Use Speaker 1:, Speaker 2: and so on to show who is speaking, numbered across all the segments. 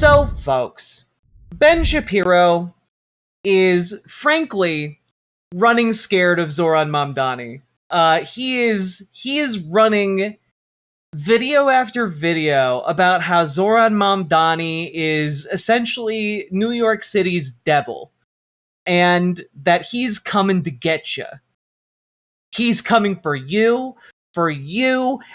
Speaker 1: So, folks, Ben Shapiro is, frankly, running scared of Zohran Mamdani. He is running video after video about how Zohran Mamdani is essentially New York City's devil, and that he's coming to get you. He's coming for you,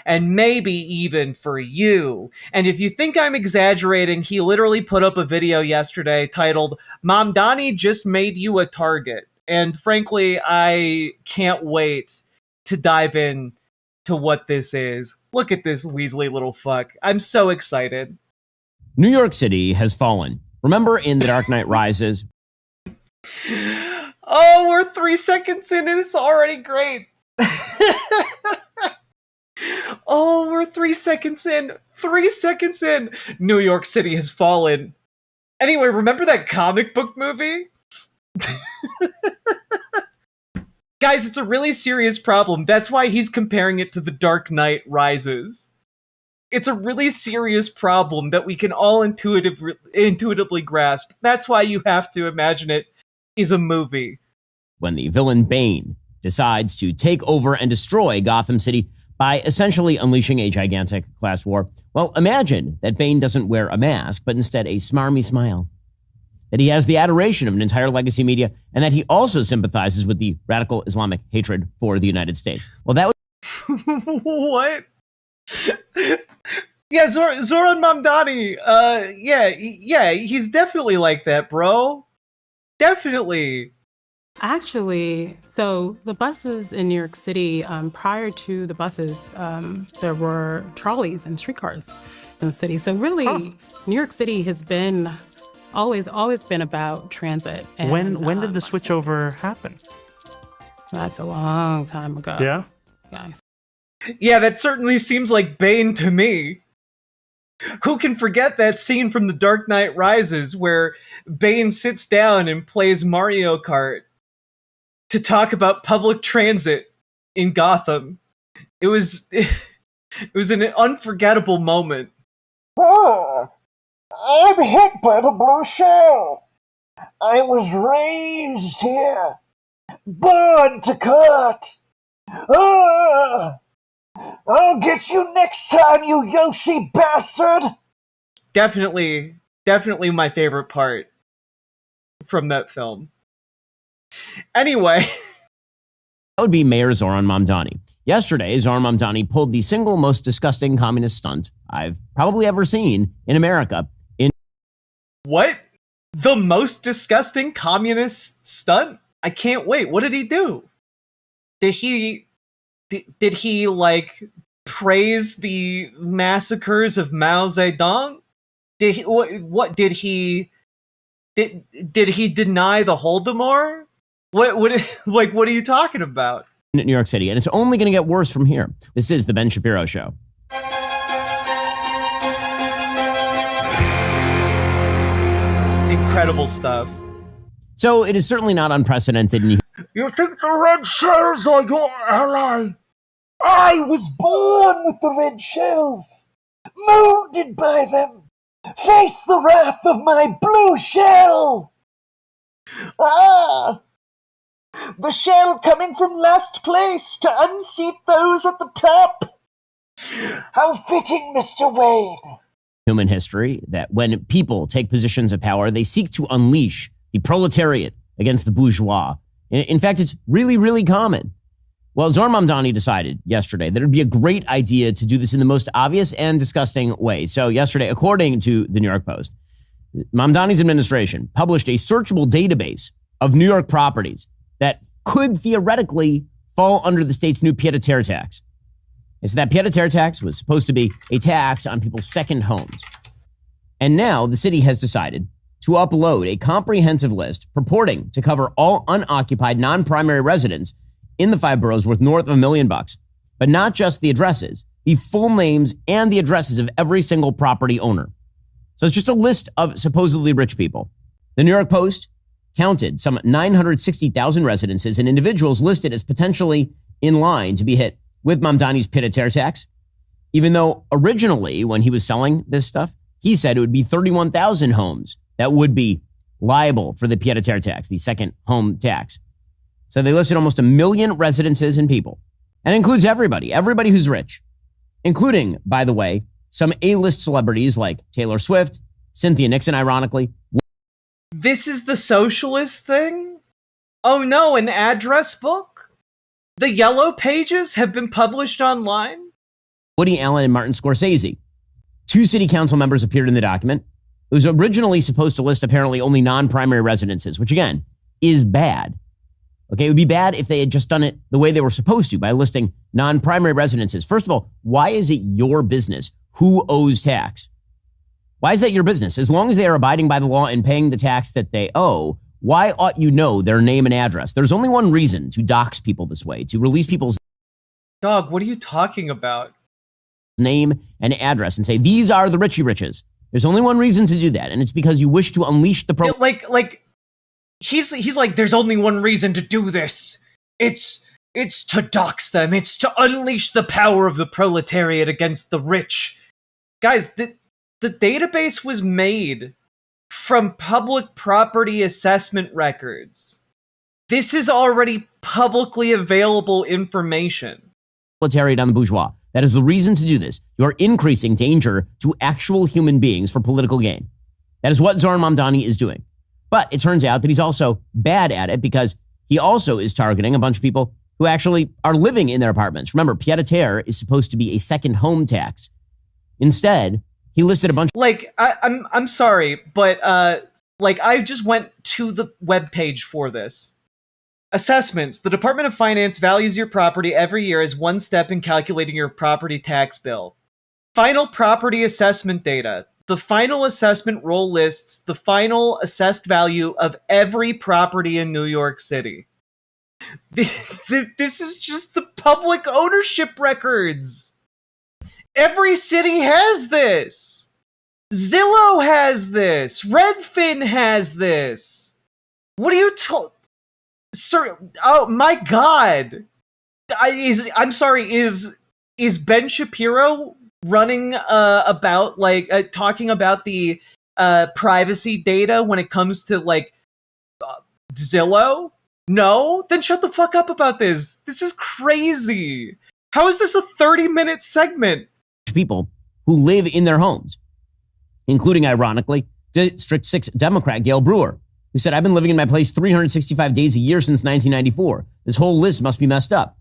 Speaker 1: and maybe even for you. And if you think I'm exaggerating, he literally put up a video yesterday titled, "Mamdani just made you a target." And frankly, I can't wait to dive in to what this is. Look at this Weasley little fuck. I'm so excited.
Speaker 2: New York City has fallen. Remember in The Dark Knight Rises?
Speaker 1: Oh, we're 3 seconds in and it's already great. Oh, we're 3 seconds in. 3 seconds in. New York City has fallen. Anyway, remember that comic book movie? Guys, it's a really serious problem. That's why he's comparing it to The Dark Knight Rises. It's a really serious problem that we can all intuitively grasp. That's why you have to imagine it is a movie.
Speaker 2: When the villain Bane decides to take over and destroy Gotham City by essentially unleashing a gigantic class war. Well, imagine that Bane doesn't wear a mask, but instead a smarmy smile. That he has the adoration of an entire legacy media, and that he also sympathizes with the radical Islamic hatred for the United States. Well, that would...
Speaker 1: What? Yeah, Zohran Mamdani, yeah, he's definitely like that, bro. Definitely.
Speaker 3: Actually, so the buses in New York City, prior to the buses, there were trolleys and streetcars in the city. So really, New York City has been always been about transit. And,
Speaker 4: when did the switchover happen?
Speaker 3: That's a long time ago.
Speaker 4: Yeah?
Speaker 1: Yeah, that certainly seems like Bane to me. Who can forget that scene from The Dark Knight Rises where Bane sits down and plays Mario Kart to talk about public transit in Gotham? It was an unforgettable moment.
Speaker 5: Oh, I'm hit by the blue shell. I was raised here, born to cut. I'll get you next time, you Yoshi bastard.
Speaker 1: Definitely my favorite part from that film. Anyway.
Speaker 2: That would be Mayor Zohran Mamdani. Yesterday, Zohran Mamdani pulled the single most disgusting communist stunt I've probably ever seen in America.
Speaker 1: What? The most disgusting communist stunt? I can't wait. What did he do? Did he like praise the massacres of Mao Zedong? Did he deny the Holodomor? What are you talking about?
Speaker 2: In New York City, and it's only going to get worse from here. This is the Ben Shapiro Show.
Speaker 1: Incredible stuff.
Speaker 2: So it is certainly not unprecedented.
Speaker 5: You think the red shells are your ally? I was born with the red shells, molded by them. Face the wrath of my blue shell. The shell coming from last place to unseat those at the top. How fitting, Mr. Wayne.
Speaker 2: Human history that when people take positions of power, they seek to unleash the proletariat against the bourgeois. In fact, it's really, really common. Well, Zohran Mamdani decided yesterday that it would be a great idea to do this in the most obvious and disgusting way. So yesterday, according to the New York Post, Mamdani's administration published a searchable database of New York properties that could theoretically fall under the state's new pied-à-terre tax. And so that pied-à-terre tax was supposed to be a tax on people's second homes. And now the city has decided to upload a comprehensive list purporting to cover all unoccupied non-primary residents in the 5 boroughs worth north of $1 million, but not just the addresses, the full names and the addresses of every single property owner. So it's just a list of supposedly rich people. The New York Post counted some 960,000 residences and individuals listed as potentially in line to be hit with Mamdani's pied-à-terre tax, even though originally when he was selling this stuff, he said it would be 31,000 homes that would be liable for the pied-à-terre tax, the second home tax. So they listed almost 1 million residences and people. And includes everybody who's rich, including, by the way, some A-list celebrities like Taylor Swift, Cynthia Nixon, ironically.
Speaker 1: This is the socialist thing? Oh no, an address book? The yellow pages have been published online?
Speaker 2: Woody Allen and Martin Scorsese. 2 city council members appeared in the document. It was originally supposed to list apparently only non-primary residences, which again is bad. Okay, it would be bad if they had just done it the way they were supposed to by listing non-primary residences. First of all, why is it your business who owes tax? Why is that your business? As long as they are abiding by the law and paying the tax that they owe, why ought you know their name and address? There's only one reason to dox people this way, to release people's
Speaker 1: Dog, what are you talking about?
Speaker 2: name and address and say, these are the Richie Riches. There's only one reason to do that, and it's because you wish to unleash the
Speaker 1: He's like, there's only one reason to do this. It's to dox them. It's to unleash the power of the proletariat against the rich. Guys, the database was made from public property assessment records. This is already publicly available information.
Speaker 2: proletariat on the bourgeois. That is the reason to do this. You are increasing danger to actual human beings for political gain. That is what Zohran Mamdani is doing. But it turns out that he's also bad at it because he also is targeting a bunch of people who actually are living in their apartments. Remember, pied-à-terre is supposed to be a second home tax. Instead, he listed a bunch of
Speaker 1: I'm sorry, but I just went to the webpage for this. Assessments. The Department of Finance values your property every year as one step in calculating your property tax bill. Final property assessment data. The final assessment roll lists the final assessed value of every property in New York City. This is just the public ownership records. Every city has this. Zillow has this. Redfin has this. What are you Sir, oh my God! I'm sorry. Is Ben Shapiro running about talking about the privacy data when it comes to Zillow? No, then shut the fuck up about this. This is crazy. How is this a 30-minute segment?
Speaker 2: people who live in their homes, including, ironically, District 6 Democrat Gail Brewer, who said, I've been living in my place 365 days a year since 1994. This whole list must be messed up.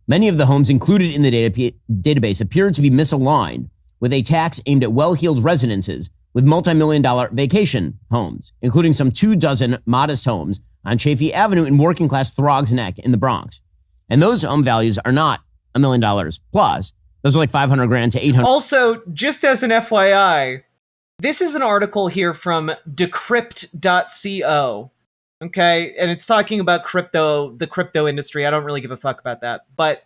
Speaker 2: Many of the homes included in the database appear to be misaligned with a tax aimed at well-heeled residences with multi-million-dollar vacation homes, including some 24 modest homes on Chafee Avenue in working-class Throgs Neck in the Bronx. And those home values are not $1 million plus. Those are like $500,000 to $800,000.
Speaker 1: Also, just as an FYI, this is an article here from decrypt.co. Okay, and it's talking about the crypto industry. I don't really give a fuck about that. But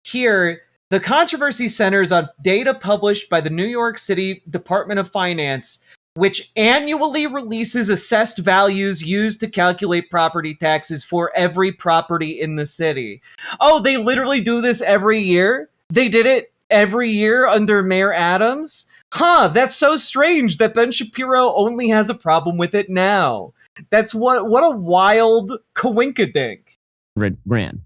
Speaker 1: here, the controversy centers on data published by the New York City Department of Finance, which annually releases assessed values used to calculate property taxes for every property in the city. Oh, they literally do this every year? They did it every year under Mayor Adams? Huh, that's so strange that Ben Shapiro only has a problem with it now. That's what a wild coinkydink.
Speaker 2: Grand.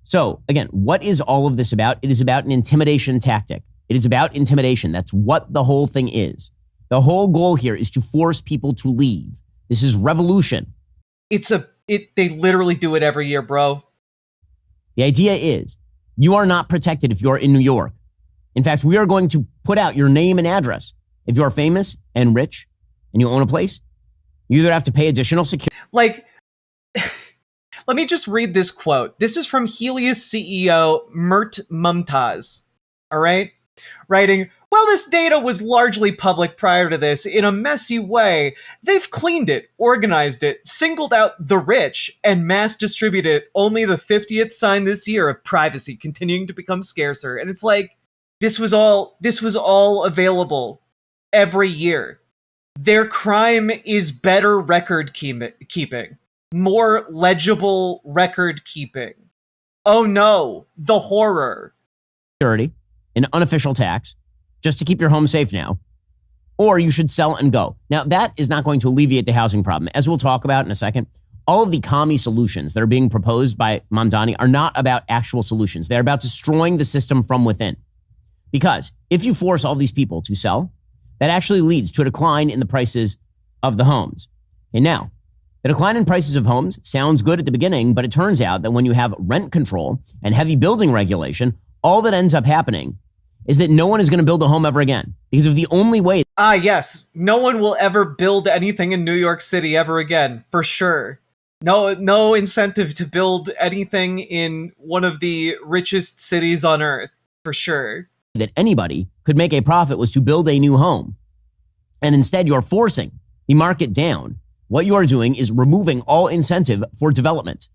Speaker 2: So again, what is all of this about? It is about an intimidation tactic. It is about intimidation. That's what the whole thing is. The whole goal here is to force people to leave. This is revolution.
Speaker 1: They literally do it every year, bro.
Speaker 2: The idea is you are not protected if you're in New York. In fact, we are going to put out your name and address. If you are famous and rich and you own a place, you either have to pay additional security.
Speaker 1: Let me just read this quote. This is from Helios CEO Mert Mumtaz. All right? Writing, well, this data was largely public prior to this in a messy way. They've cleaned it, organized it, singled out the rich, and mass distributed only the 50th sign this year of privacy continuing to become scarcer. And it's like, this was all available every year. Their crime is better record keeping, more legible record keeping. Oh no, the horror.
Speaker 2: Security, an unofficial tax, just to keep your home safe now. or you should sell and go. Now, that is not going to alleviate the housing problem. As we'll talk about in a second, all of the commie solutions that are being proposed by Mamdani are not about actual solutions. They're about destroying the system from within. Because if you force all these people to sell, that actually leads to a decline in the prices of the homes. And now, the decline in prices of homes sounds good at the beginning, but it turns out that when you have rent control and heavy building regulation, all that ends up happening is that no one is going to build a home ever again. Because of the only way...
Speaker 1: Yes. No one will ever build anything in New York City ever again, for sure. No incentive to build anything in one of the richest cities on earth, for sure.
Speaker 2: That anybody could make a profit was to build a new home. And instead, you're forcing the market down. What you are doing is removing all incentive for development.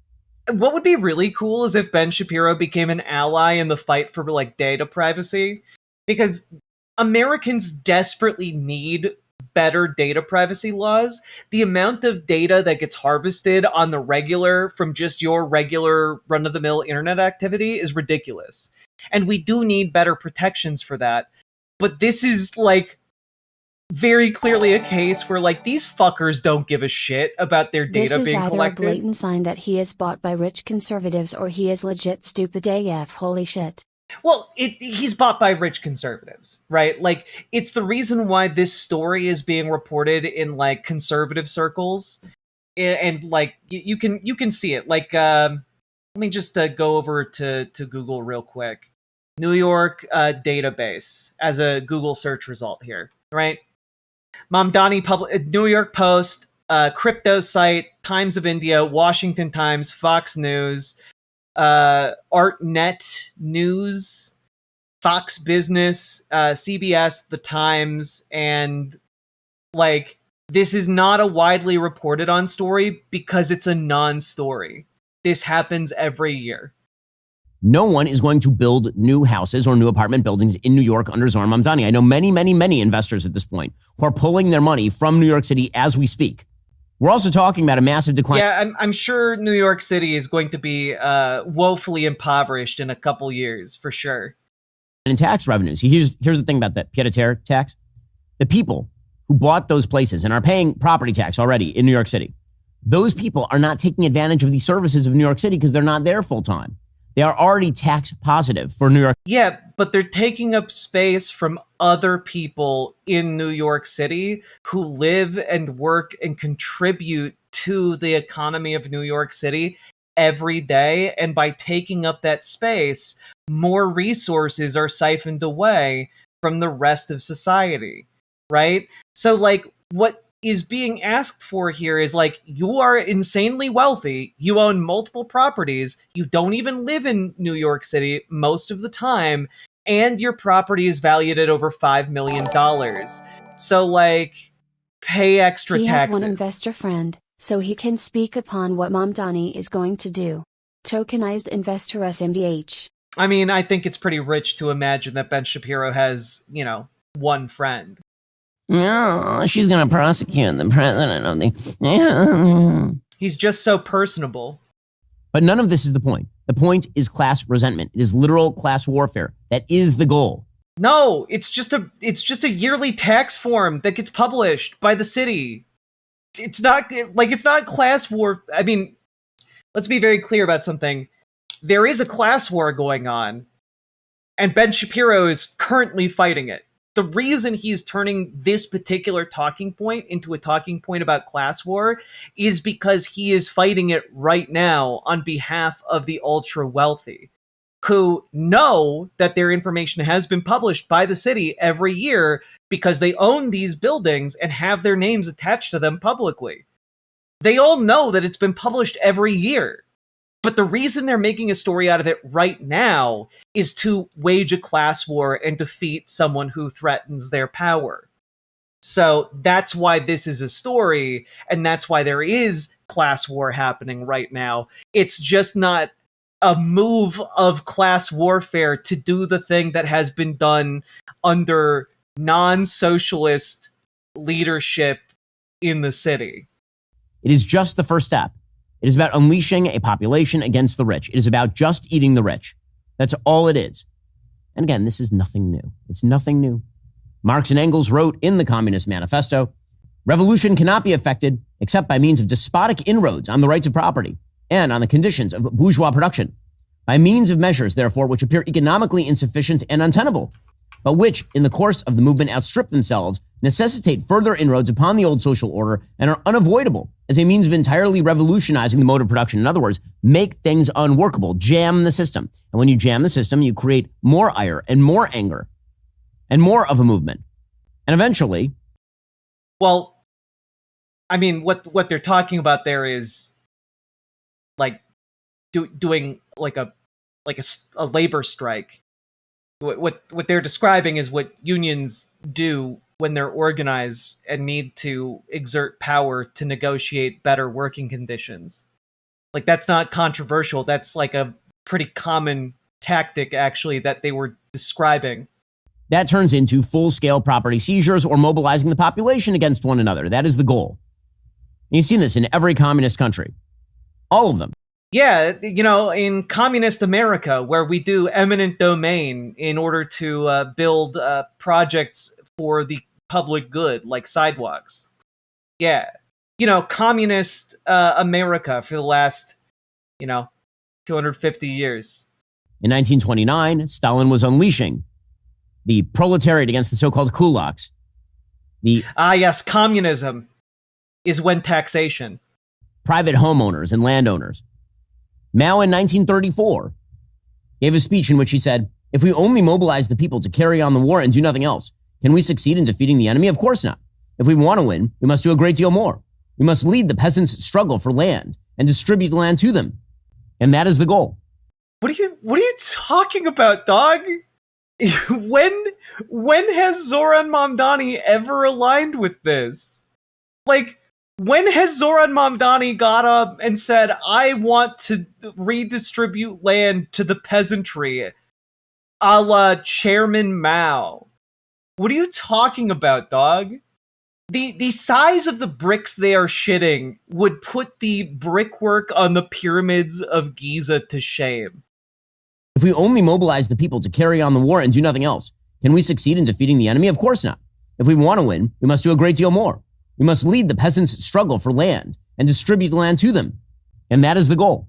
Speaker 1: What would be really cool is if Ben Shapiro became an ally in the fight for like data privacy, because Americans desperately need better data privacy laws. The amount of data that gets harvested on the regular from just your regular run-of-the-mill internet activity is ridiculous. And we do need better protections for that. But this is like very clearly a case where like these fuckers don't give a shit about their data being collected.
Speaker 6: This is either a blatant sign that he is bought by rich conservatives or he is legit stupid AF. Holy shit.
Speaker 1: Well, he's bought by rich conservatives, right? Like, it's the reason why this story is being reported in like conservative circles, and like you can see it. Like, let me just go over to Google real quick. New York database as a Google search result here, right? Mamdani New York Post, crypto site, Times of India, Washington Times, Fox News. ArtNet News, Fox Business, CBS, The Times, and like this is not a widely reported on story because it's a non-story. This happens every year.
Speaker 2: No one is going to build new houses or new apartment buildings in New York under Zohran Mamdani. I know many, many, many investors at this point who are pulling their money from New York City as we speak. We're also talking about a massive decline.
Speaker 1: Yeah, I'm sure New York City is going to be woefully impoverished in a couple years, for sure.
Speaker 2: In tax revenues, here's the thing about that pied-à-terre tax. The people who bought those places and are paying property tax already in New York City, those people are not taking advantage of the services of New York City because they're not there full time. They are already tax positive for New York.
Speaker 1: Yeah, but they're taking up space from other people in New York City who live and work and contribute to the economy of New York City every day. And by taking up that space, more resources are siphoned away from the rest of society, right? So like what is being asked for here is like, you are insanely wealthy, you own multiple properties, you don't even live in New York City most of the time, and your property is valued at over $5 million. So like, pay extra taxes.
Speaker 6: He has one investor friend, so he can speak upon what Mamdani is going to do. Tokenized investor SMDH.
Speaker 1: I mean, I think it's pretty rich to imagine that Ben Shapiro has, one friend.
Speaker 2: No, she's going to prosecute the president of the...
Speaker 1: He's just so personable.
Speaker 2: But none of this is the point. The point is class resentment. It is literal class warfare. That is the goal.
Speaker 1: No, it's just a yearly tax form that gets published by the city. It's not class war. I mean, let's be very clear about something. There is a class war going on, and Ben Shapiro is currently fighting it. The reason he's turning this particular talking point into a talking point about class war is because he is fighting it right now on behalf of the ultra wealthy, who know that their information has been published by the city every year because they own these buildings and have their names attached to them publicly. They all know that it's been published every year. But the reason they're making a story out of it right now is to wage a class war and defeat someone who threatens their power. So that's why this is a story, and that's why there is class war happening right now. It's just not a move of class warfare to do the thing that has been done under non-socialist leadership in the city.
Speaker 2: It is just the first step. It is about unleashing a population against the rich. It is about just eating the rich. That's all it is. And again, this is nothing new. It's nothing new. Marx and Engels wrote in the Communist Manifesto, revolution cannot be effected except by means of despotic inroads on the rights of property and on the conditions of bourgeois production, by means of measures, therefore, which appear economically insufficient and untenable, but which, in the course of the movement, outstrip themselves, necessitate further inroads upon the old social order, and are unavoidable as a means of entirely revolutionizing the mode of production. In other words, make things unworkable, jam the system. And when you jam the system, you create more ire and more anger and more of a movement. And eventually...
Speaker 1: Well, I mean, what they're talking about there is like doing like a labor strike. What they're describing is what unions do when they're organized and need to exert power to negotiate better working conditions. Like, that's not controversial. That's like a pretty common tactic, actually, that they were describing.
Speaker 2: That turns into full-scale property seizures or mobilizing the population against one another. That is the goal. And you've seen this in every communist country. All of them.
Speaker 1: Yeah, you know, in communist America, where we do eminent domain in order to build projects for the public good, like sidewalks. Yeah. You know, communist America for the last, 250 years.
Speaker 2: In 1929, Stalin was unleashing the proletariat against the so-called kulaks.
Speaker 1: Yes, communism is when taxation.
Speaker 2: Private homeowners and landowners. Mao in 1934 gave a speech in which he said, if we only mobilize the people to carry on the war and do nothing else, can we succeed in defeating the enemy? Of course not. If we want to win, we must do a great deal more. We must lead the peasants' struggle for land and distribute the land to them. And that is the goal.
Speaker 1: What are you talking about, dog? When has Zohran Mamdani ever aligned with this? Like, when has Zohran Mamdani got up and said, I want to redistribute land to the peasantry, a la Chairman Mao? What are you talking about, dog? The size of the bricks they are shitting would put the brickwork on the pyramids of Giza to shame.
Speaker 2: If we only mobilize the people to carry on the war and do nothing else, can we succeed in defeating the enemy? Of course not. If we want to win, we must do a great deal more. We must lead the peasants' struggle for land and distribute the land to them. And that is the goal.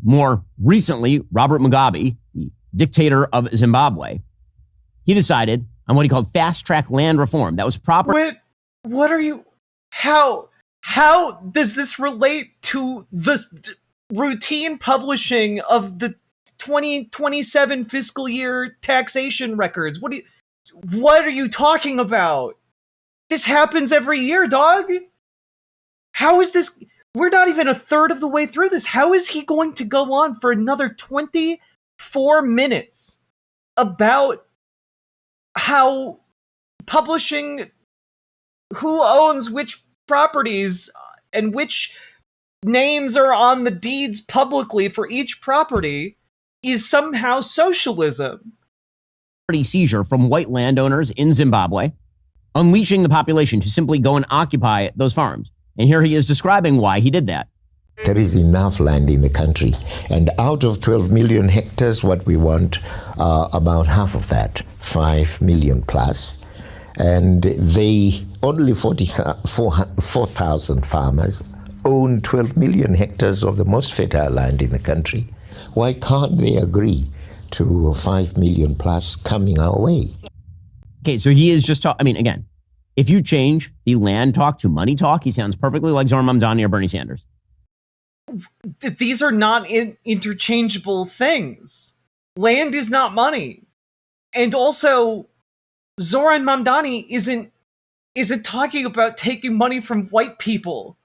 Speaker 2: More recently, Robert Mugabe, the dictator of Zimbabwe, he decided on what he called fast-track land reform. That was proper.
Speaker 1: Wait, what are you... How does this relate to the routine publishing of the 2027 fiscal year taxation records? What are you talking about? This happens every year, dog. How is this? We're not even a third of the way through this. How is he going to go on for another 24 minutes about how publishing who owns which properties and which names are on the deeds publicly for each property is somehow socialism?
Speaker 2: Seizure from white landowners in Zimbabwe, unleashing the population to simply go and occupy those farms. And here he is describing why he did that.
Speaker 7: There is enough land in the country. And out of 12 million hectares, what we want, about half of that, 5 million plus. And they, only 4,000 farmers own 12 million hectares of the most fertile land in the country. Why can't they agree to 5 million plus coming our way?
Speaker 2: Okay, so he is just again, if you change the land talk to money talk, he sounds perfectly like Zohran Mamdani or Bernie Sanders.
Speaker 1: These are not interchangeable things. Land is not money. And also, Zohran Mamdani isn't talking about taking money from white people.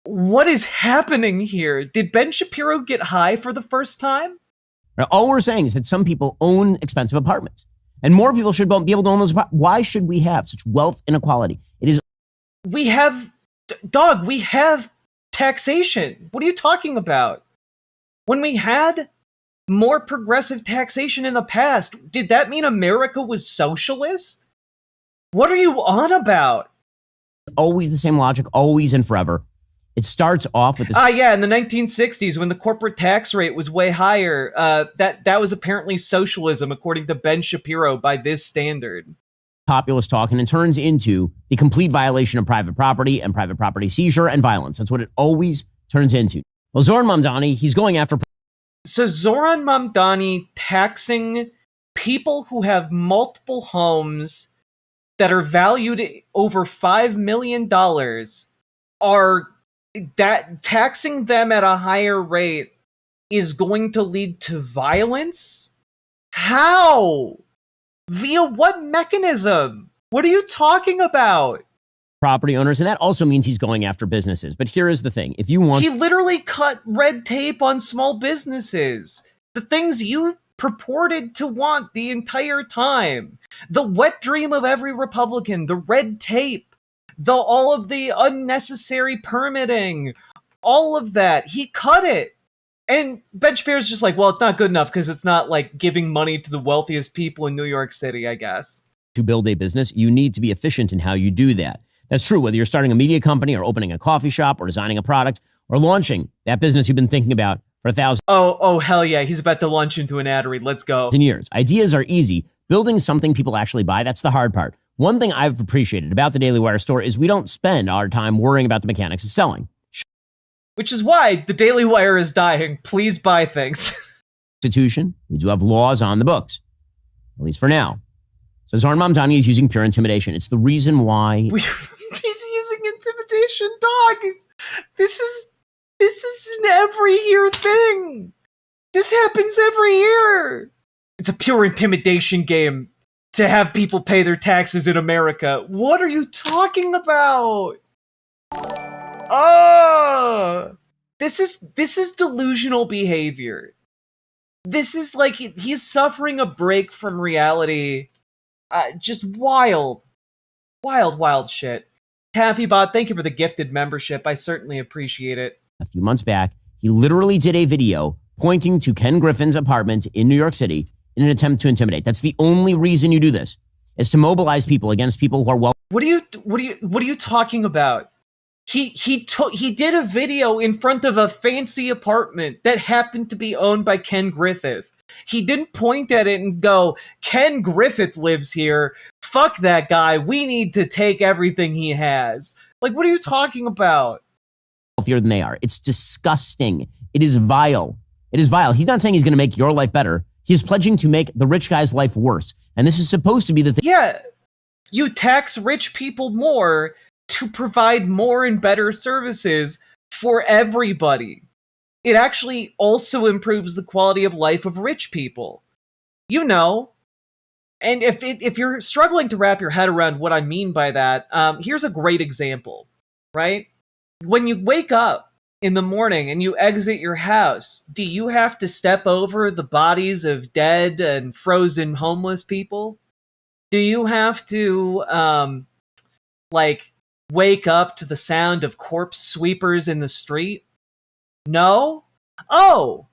Speaker 1: What is happening here? Did Ben Shapiro get high for the first time?
Speaker 2: All we're saying is that some people own expensive apartments. And more people should be able to own those. Why should we have such wealth inequality?
Speaker 1: We have taxation. What are you talking about? When we had more progressive taxation in the past, did that mean America was socialist? What are you on about?
Speaker 2: Always the same logic, always and forever. It starts off with this.
Speaker 1: In the 1960s, when the corporate tax rate was way higher, that was apparently socialism, according to Ben Shapiro, by this standard.
Speaker 2: populist talk, and it turns into the complete violation of private property and private property seizure and violence. That's what it always turns into. Well, Zohran Mamdani, he's going after...
Speaker 1: So Zohran Mamdani taxing people who have multiple homes that are valued over $5 million are that taxing them at a higher rate is going to lead to violence? How? Via what mechanism? What are you talking about?
Speaker 2: Property owners, and that also means he's going after businesses. But here is the thing. If you want...
Speaker 1: He literally cut red tape on small businesses. The things you purported to want the entire time. The wet dream of every Republican, the red tape, all of the unnecessary permitting, all of that. He cut it. And Ben Shapiro's just like, well, it's not good enough because it's not like giving money to the wealthiest people in New York City, I guess.
Speaker 2: To build a business, you need to be efficient in how you do that. That's true whether you're starting a media company or opening a coffee shop or designing a product or launching that business you've been thinking about for 1,000
Speaker 1: Oh, hell yeah. He's about to launch into an ad read. Let's go.
Speaker 2: years. Ideas are easy. Building something people actually buy, that's the hard part. One thing I've appreciated about the Daily Wire store is we don't spend our time worrying about the mechanics of selling.
Speaker 1: Which is why the Daily Wire is dying. Please buy things.
Speaker 2: Institution, we do have laws on the books, at least for now. So Zohran Mamdani is using pure intimidation. It's the reason why...
Speaker 1: He's using intimidation, dog. This is an every year thing. This happens every year. It's a pure intimidation game to have people pay their taxes in America. What are you talking about? Oh, this is delusional behavior. This is like he's suffering a break from reality. Just wild shit. TaffyBot, thank you for the gifted membership. I certainly appreciate it.
Speaker 2: A few months back, he literally did a video pointing to Ken Griffin's apartment in New York City in an attempt to intimidate. That's the only reason you do this, is to mobilize people against people who are well.
Speaker 1: What are you talking about? He did a video in front of a fancy apartment that happened to be owned by Ken Griffith. He didn't point at it and go, Ken Griffith lives here. Fuck that guy. We need to take everything he has. Like, what are you talking about?
Speaker 2: Healthier than they are. It's disgusting. It is vile. It is vile. He's not saying he's going to make your life better. He's pledging to make the rich guy's life worse. And this is supposed to be the thing.
Speaker 1: Yeah. You tax rich people more to provide more and better services for everybody. It actually also improves the quality of life of rich people. You know. And if you're struggling to wrap your head around what I mean by that, here's a great example, right? When you wake up in the morning and you exit your house, do you have to step over the bodies of dead and frozen homeless people? Do you have to, wake up to the sound of corpse sweepers in the street? No? Oh,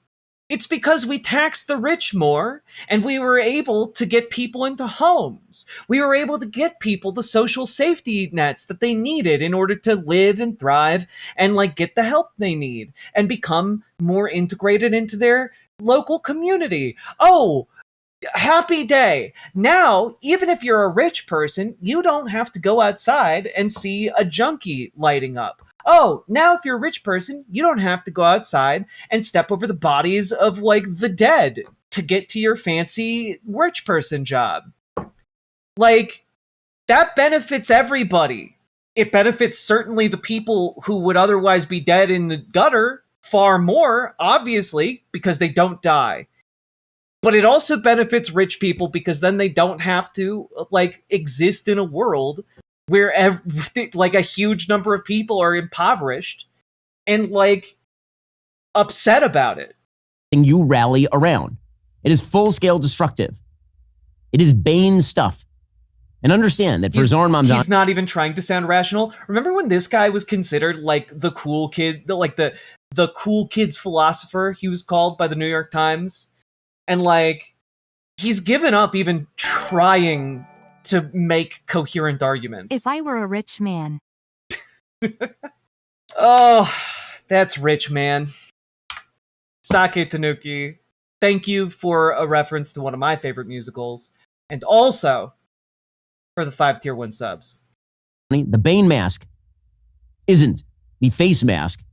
Speaker 1: it's because we taxed the rich more and we were able to get people into homes. We were able to get people the social safety nets that they needed in order to live and thrive and get the help they need and become more integrated into their local community. Oh, happy day. Now, even if you're a rich person, you don't have to go outside and see a junkie lighting up. Oh, now if you're a rich person, you don't have to go outside and step over the bodies of, the dead to get to your fancy rich person job. That benefits everybody. It benefits certainly the people who would otherwise be dead in the gutter far more, obviously, because they don't die. But it also benefits rich people because then they don't have to, exist in a world where a huge number of people are impoverished and upset about it.
Speaker 2: You rally around. It is full-scale destructive. It is Bane stuff. And understand that for Zohran Mamdani...
Speaker 1: He's not even trying to sound rational. Remember when this guy was considered the cool kid, the cool kid's philosopher, he was called by the New York Times? And he's given up even trying to make coherent arguments.
Speaker 8: If I were a rich man.
Speaker 1: Oh, that's rich, man. Sake Tanuki, thank you for a reference to one of my favorite musicals. And also, for the 5 tier 1 subs.
Speaker 2: The Bane mask isn't the face mask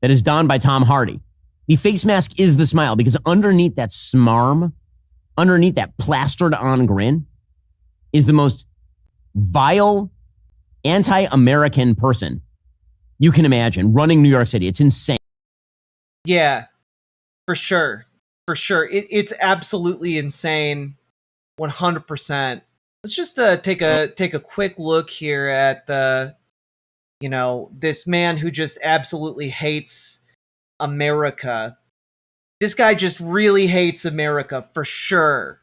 Speaker 2: that is donned by Tom Hardy. The face mask is the smile, because underneath that smarm, underneath that plastered on grin, is the most vile, anti-American person you can imagine running New York City. It's insane.
Speaker 1: Yeah, for sure. For sure. It's absolutely insane. 100%. Let's just take a quick look here at this man who just absolutely hates America. This guy just really hates America, for sure.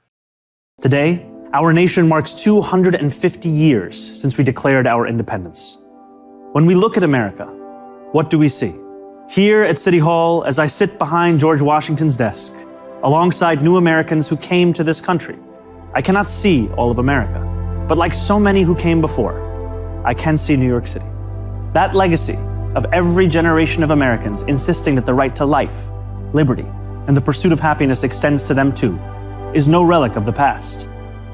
Speaker 8: Today, our nation marks 250 years since we declared our independence. When we look at America, what do we see? Here at City Hall, as I sit behind George Washington's desk, alongside new Americans who came to this country, I cannot see all of America, but like so many who came before, I can see New York City. That legacy of every generation of Americans insisting that the right to life, liberty, and the pursuit of happiness extends to them too, is no relic of the past.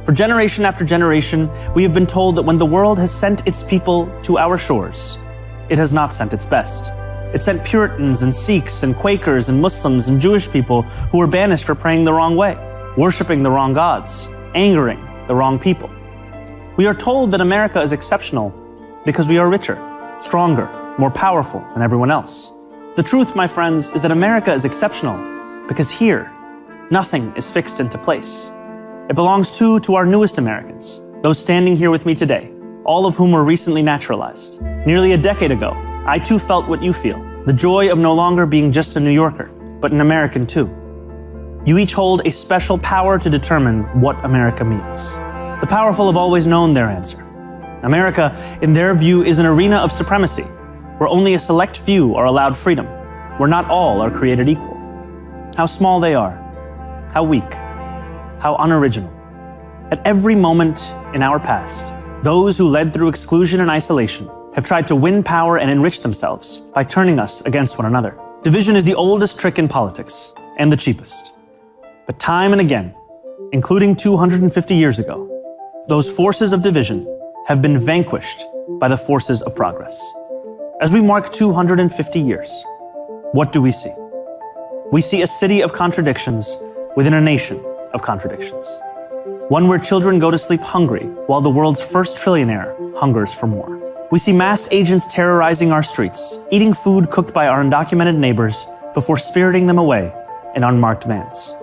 Speaker 8: For generation after generation, we have been told that when the world has sent its people to our shores, it has not sent its best. It sent Puritans and Sikhs and Quakers and Muslims and Jewish people who were banished for praying the wrong way, worshiping the wrong gods, angering the wrong people. We are told that America is exceptional because we are richer, stronger, more powerful than everyone else. The truth, my friends, is that America is exceptional because here, nothing is fixed into place. It belongs to our newest Americans, those standing here with me today, all of whom were recently naturalized. Nearly a decade ago, I too felt what you feel, the joy of no longer being just a New Yorker, but an American too. You each hold a special power to determine what America means. The powerful have always known their answer. America, in their view, is an arena of supremacy, where only a select few are allowed freedom, where not all are created equal. How small they are, how weak, how unoriginal. At every moment in our past, those who led through exclusion and isolation have tried to win power and enrich themselves by turning us against one another. Division is the oldest trick in politics and the cheapest. But time and again, including 250 years ago, those forces of division have been vanquished by the forces of progress. As we mark 250 years, what do we see? We see a city of contradictions within a nation of contradictions. One where children go to sleep hungry while the world's first trillionaire hungers for more. We see masked agents terrorizing our streets, eating food cooked by our undocumented neighbors before spiriting them away in unmarked vans.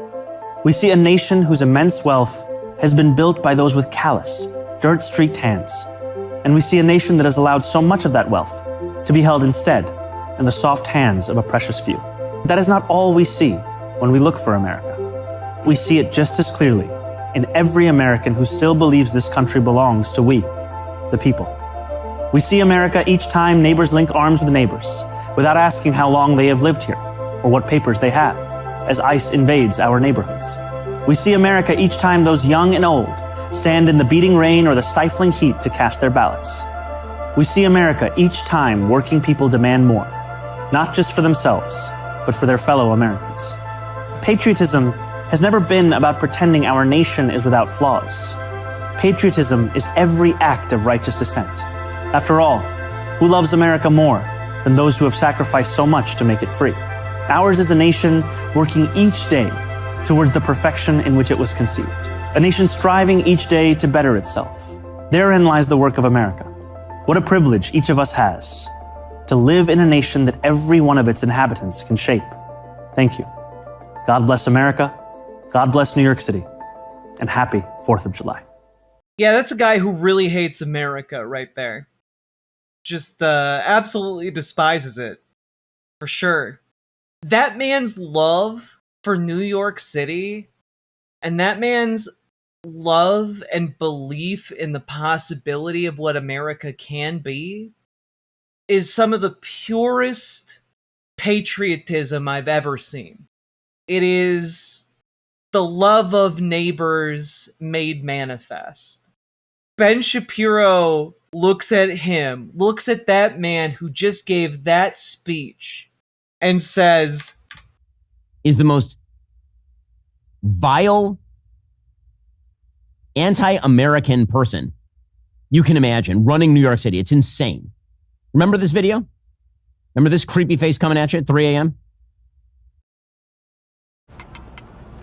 Speaker 8: We see a nation whose immense wealth has been built by those with calloused, dirt-streaked hands. And we see a nation that has allowed so much of that wealth to be held instead in the soft hands of a precious few. But that is not all we see when we look for America. We see it just as clearly in every American who still believes this country belongs to we, the people. We see America each time neighbors link arms with neighbors without asking how long they have lived here or what papers they have, as ICE invades our neighborhoods. We see America each time those young and old stand in the beating rain or the stifling heat to cast their ballots. We see America each time working people demand more, not just for themselves, but for their fellow Americans. Patriotism has never been about pretending our nation is without flaws. Patriotism is every act of righteous dissent. After all, who loves America more than those who have sacrificed so much to make it free? Ours is a nation working each day towards the perfection in which it was conceived. A nation striving each day to better itself. Therein lies the work of America. What a privilege each of us has to live in a nation that every one of its inhabitants can shape. Thank you. God bless America. God bless New York City. And happy 4th of July.
Speaker 1: Yeah, that's a guy who really hates America right there. Just absolutely despises it. For sure. That man's love for New York City and that man's love and belief in the possibility of what America can be is some of the purest patriotism I've ever seen. It is the love of neighbors made manifest. Ben Shapiro looks at that man who just gave that speech and says,
Speaker 2: is the most vile, anti-American person you can imagine running New York City. It's insane. Remember this video? Remember this creepy face coming at you at 3 a.m.?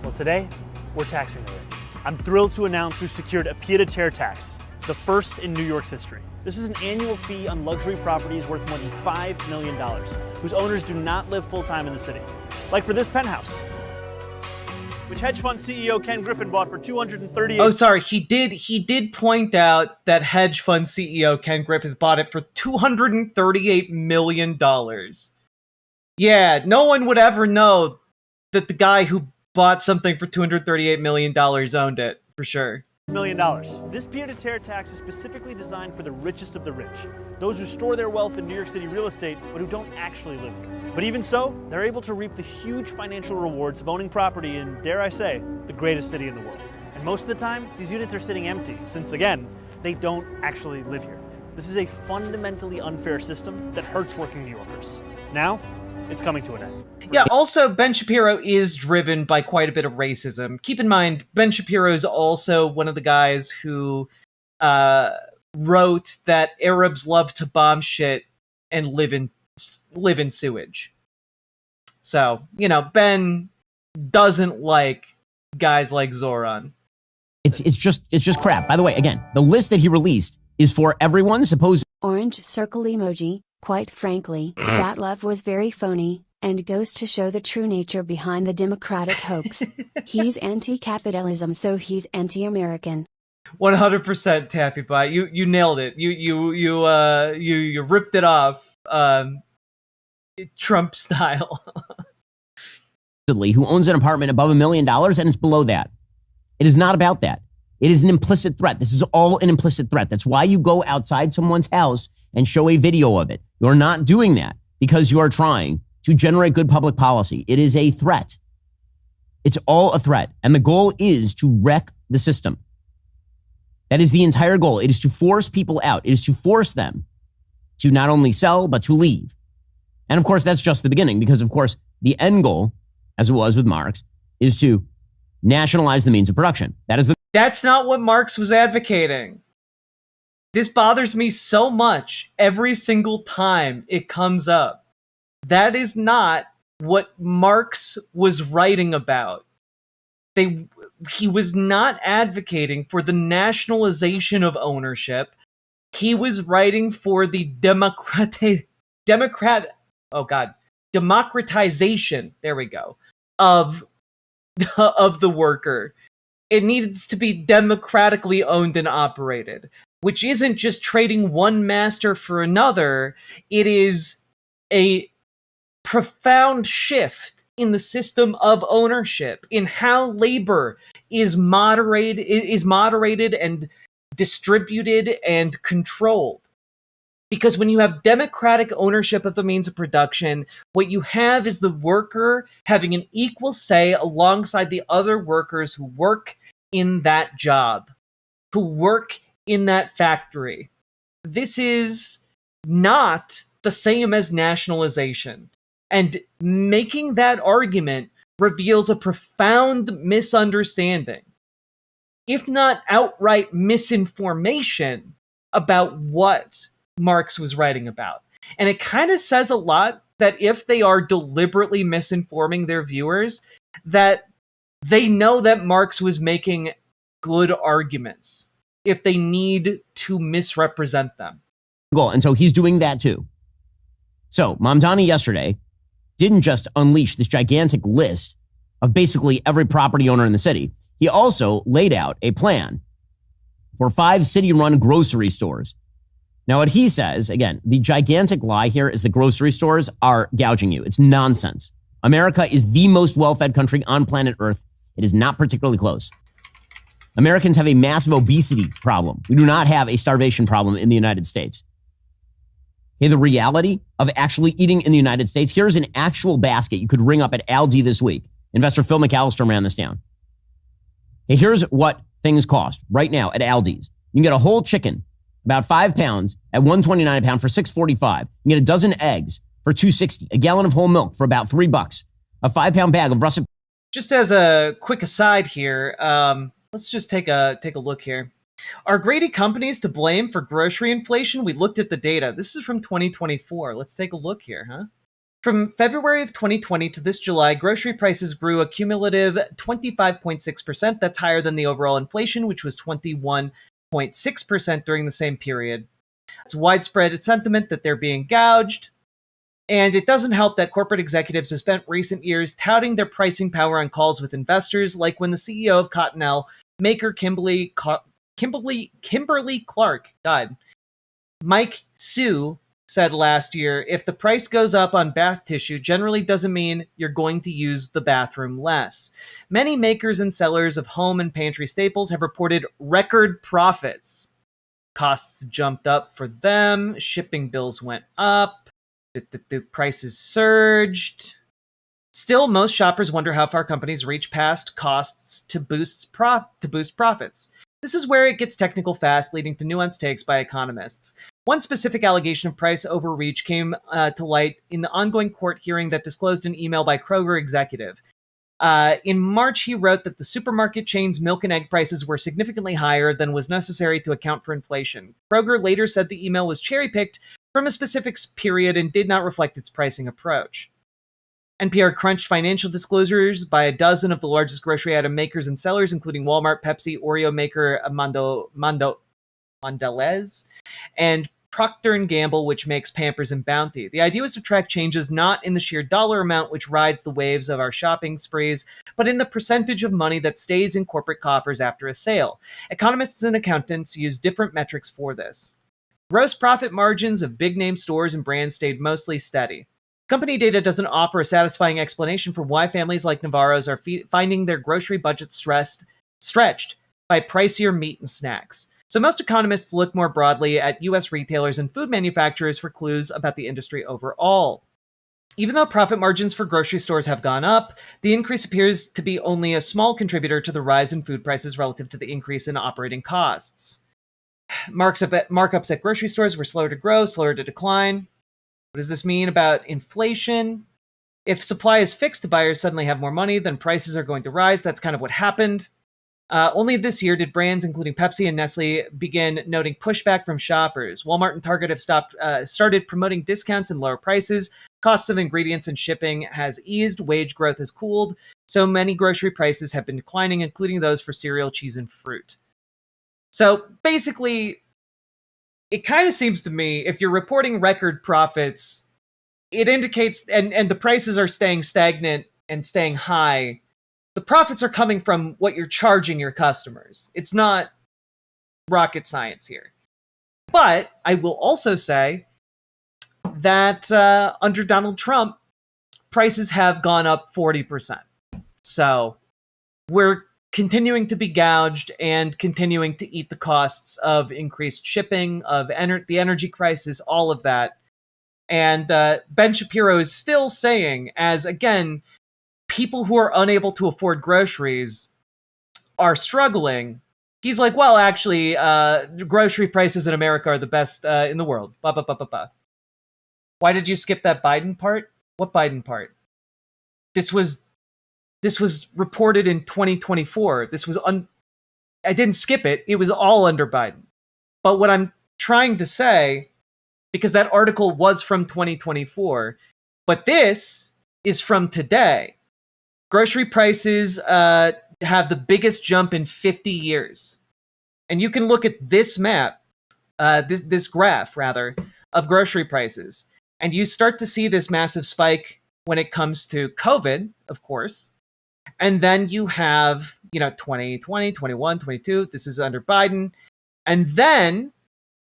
Speaker 8: Well, today, we're taxing the rich. I'm thrilled to announce we've secured a pied-à-terre tax, the first in New York's history. This is an annual fee on luxury properties worth more than $5 million, whose owners do not live full-time in the city. Like for this penthouse, which hedge fund CEO Ken Griffin bought for $238.
Speaker 1: Oh, sorry. He did point out that hedge fund CEO Ken Griffin bought it for $238 million. Yeah, no one would ever know that the guy who bought something for $238 million owned it, for sure.
Speaker 8: $1 million. This pied-à-terre tax is specifically designed for the richest of the rich, those who store their wealth in New York City real estate, but who don't actually live here. But even so, they're able to reap the huge financial rewards of owning property in, dare I say, the greatest city in the world. And most of the time, these units are sitting empty, since again, they don't actually live here. This is a fundamentally unfair system that hurts working New Yorkers. Now, it's coming to an end.
Speaker 1: Yeah, also, Ben Shapiro is driven by quite a bit of racism. Keep in mind, Ben Shapiro is also one of the guys who wrote that Arabs love to bomb shit and live in sewage. So, you know, Ben doesn't like guys like Zohran.
Speaker 2: It's just crap. By the way, again, the list that he released is for everyone. Suppose
Speaker 6: Orange circle emoji. Quite frankly, that love was very phony, and goes to show the true nature behind the Democratic hoax. He's anti-capitalism, so he's anti-American.
Speaker 1: 100% Taffy Bot. You nailed it. You ripped it off, Trump style.
Speaker 2: who owns an apartment above $1 million and it's below that. It is not about that. It is an implicit threat. This is all an implicit threat. That's why you go outside someone's house and show a video of it. You're not doing that because you are trying to generate good public policy. It is a threat. It's all a threat. And the goal is to wreck the system. That is the entire goal. It is to force people out. It is to force them to not only sell, but to leave. And of course, that's just the beginning because, of course, the end goal, as it was with Marx, is to nationalize the means of production.
Speaker 1: That's not what Marx was advocating. This bothers me so much every single time it comes up. That is not what Marx was writing about. He was not advocating for the nationalization of ownership. He was writing for the democratization, there we go, of the worker. It needs to be democratically owned and operated, which isn't just trading one master for another. It is a profound shift in the system of ownership, in how labor is moderated and distributed and controlled. Because when you have democratic ownership of the means of production, what you have is the worker having an equal say alongside the other workers who work in that job, who work in that factory. This is not the same as nationalization. And making that argument reveals a profound misunderstanding, if not outright misinformation, about what Marx was writing about. And it kind of says a lot that if they are deliberately misinforming their viewers, that they know that Marx was making good arguments if they need to misrepresent them.
Speaker 2: And so he's doing that too. So Mamdani yesterday didn't just unleash this gigantic list of basically every property owner in the city. He also laid out a plan for 5 city-run grocery stores. Now, what he says, again, the gigantic lie here is the grocery stores are gouging you. It's nonsense. America is the most well-fed country on planet Earth. It is not particularly close. Americans have a massive obesity problem. We do not have a starvation problem in the United States. Okay, the reality of actually eating in the United States, here's an actual basket you could ring up at Aldi this week. Investor Phil McAllister ran this down. Okay, here's what things cost right now at Aldi's. You can get a whole chicken, about 5 pounds, at $1.29 a pound for $6.45. You can get a dozen eggs for $2.60, a gallon of whole milk for about $3, a 5-pound bag of russet.
Speaker 1: Just as a quick aside here, let's just take a look here. Are greedy companies to blame for grocery inflation? We looked at the data. This is from 2024. Let's take a look here, huh? From February of 2020 to this July, grocery prices grew a cumulative 25.6%. That's higher than the overall inflation, which was 21.6% during the same period. It's widespread sentiment that they're being gouged. And it doesn't help that corporate executives have spent recent years touting their pricing power on calls with investors, like when the CEO of Cottonelle, maker Kimberly Clark, Mike Sue, said last year, if the price goes up on bath tissue, generally doesn't mean you're going to use the bathroom less. Many makers and sellers of home and pantry staples have reported record profits. Costs jumped up for them. Shipping bills went up. The prices surged. Still, most shoppers wonder how far companies reach past costs to boost profits. This is where it gets technical fast, leading to nuanced takes by economists. One specific allegation of price overreach came to light in the ongoing court hearing that disclosed an email by Kroger executive. In March, he wrote that the supermarket chain's milk and egg prices were significantly higher than was necessary to account for inflation. Kroger later said the email was cherry-picked from a specific period and did not reflect its pricing approach. NPR crunched financial disclosures by a dozen of the largest grocery item makers and sellers, including Walmart, Pepsi, Oreo maker Mondelez, and Procter & Gamble, which makes Pampers and Bounty. The idea was to track changes not in the sheer dollar amount which rides the waves of our shopping sprees, but in the percentage of money that stays in corporate coffers after a sale. Economists and accountants use different metrics for this. Gross profit margins of big-name stores and brands stayed mostly steady. Company data doesn't offer a satisfying explanation for why families like Navarro's are finding their grocery budgets stretched by pricier meat and snacks. So most economists look more broadly at U.S. retailers and food manufacturers for clues about the industry overall. Even though profit margins for grocery stores have gone up, the increase appears to be only a small contributor to the rise in food prices relative to the increase in operating costs. Markups at grocery stores were slower to grow, slower to decline. What does this mean about inflation? If supply is fixed, buyers suddenly have more money, then prices are going to rise. That's kind of what happened. Only this year did brands, including Pepsi and Nestle, begin noting pushback from shoppers. Walmart and Target have started promoting discounts and lower prices. Costs of ingredients and shipping has eased. Wage growth has cooled. So many grocery prices have been declining, including those for cereal, cheese, and fruit. So basically, it kind of seems to me, if you're reporting record profits, it indicates, and the prices are staying stagnant and staying high, the profits are coming from what you're charging your customers. It's not rocket science here. But I will also say that under Donald Trump, prices have gone up 40%. So we're continuing to be gouged and continuing to eat the costs of increased shipping, of the energy crisis, all of that. And Ben Shapiro is still saying, as again, people who are unable to afford groceries are struggling. He's like, well, actually, grocery prices in America are the best in the world. Ba, ba, ba, ba, ba. Why did you skip that Biden part? What Biden part? This was reported in 2024. I didn't skip it. It was all under Biden. But what I'm trying to say, because that article was from 2024, but this is from today. Grocery prices have the biggest jump in 50 years. And you can look at this map, this graph, rather, of grocery prices. And you start to see this massive spike when it comes to COVID, of course. And then you have, 2020, 21, 22. This is under Biden. And then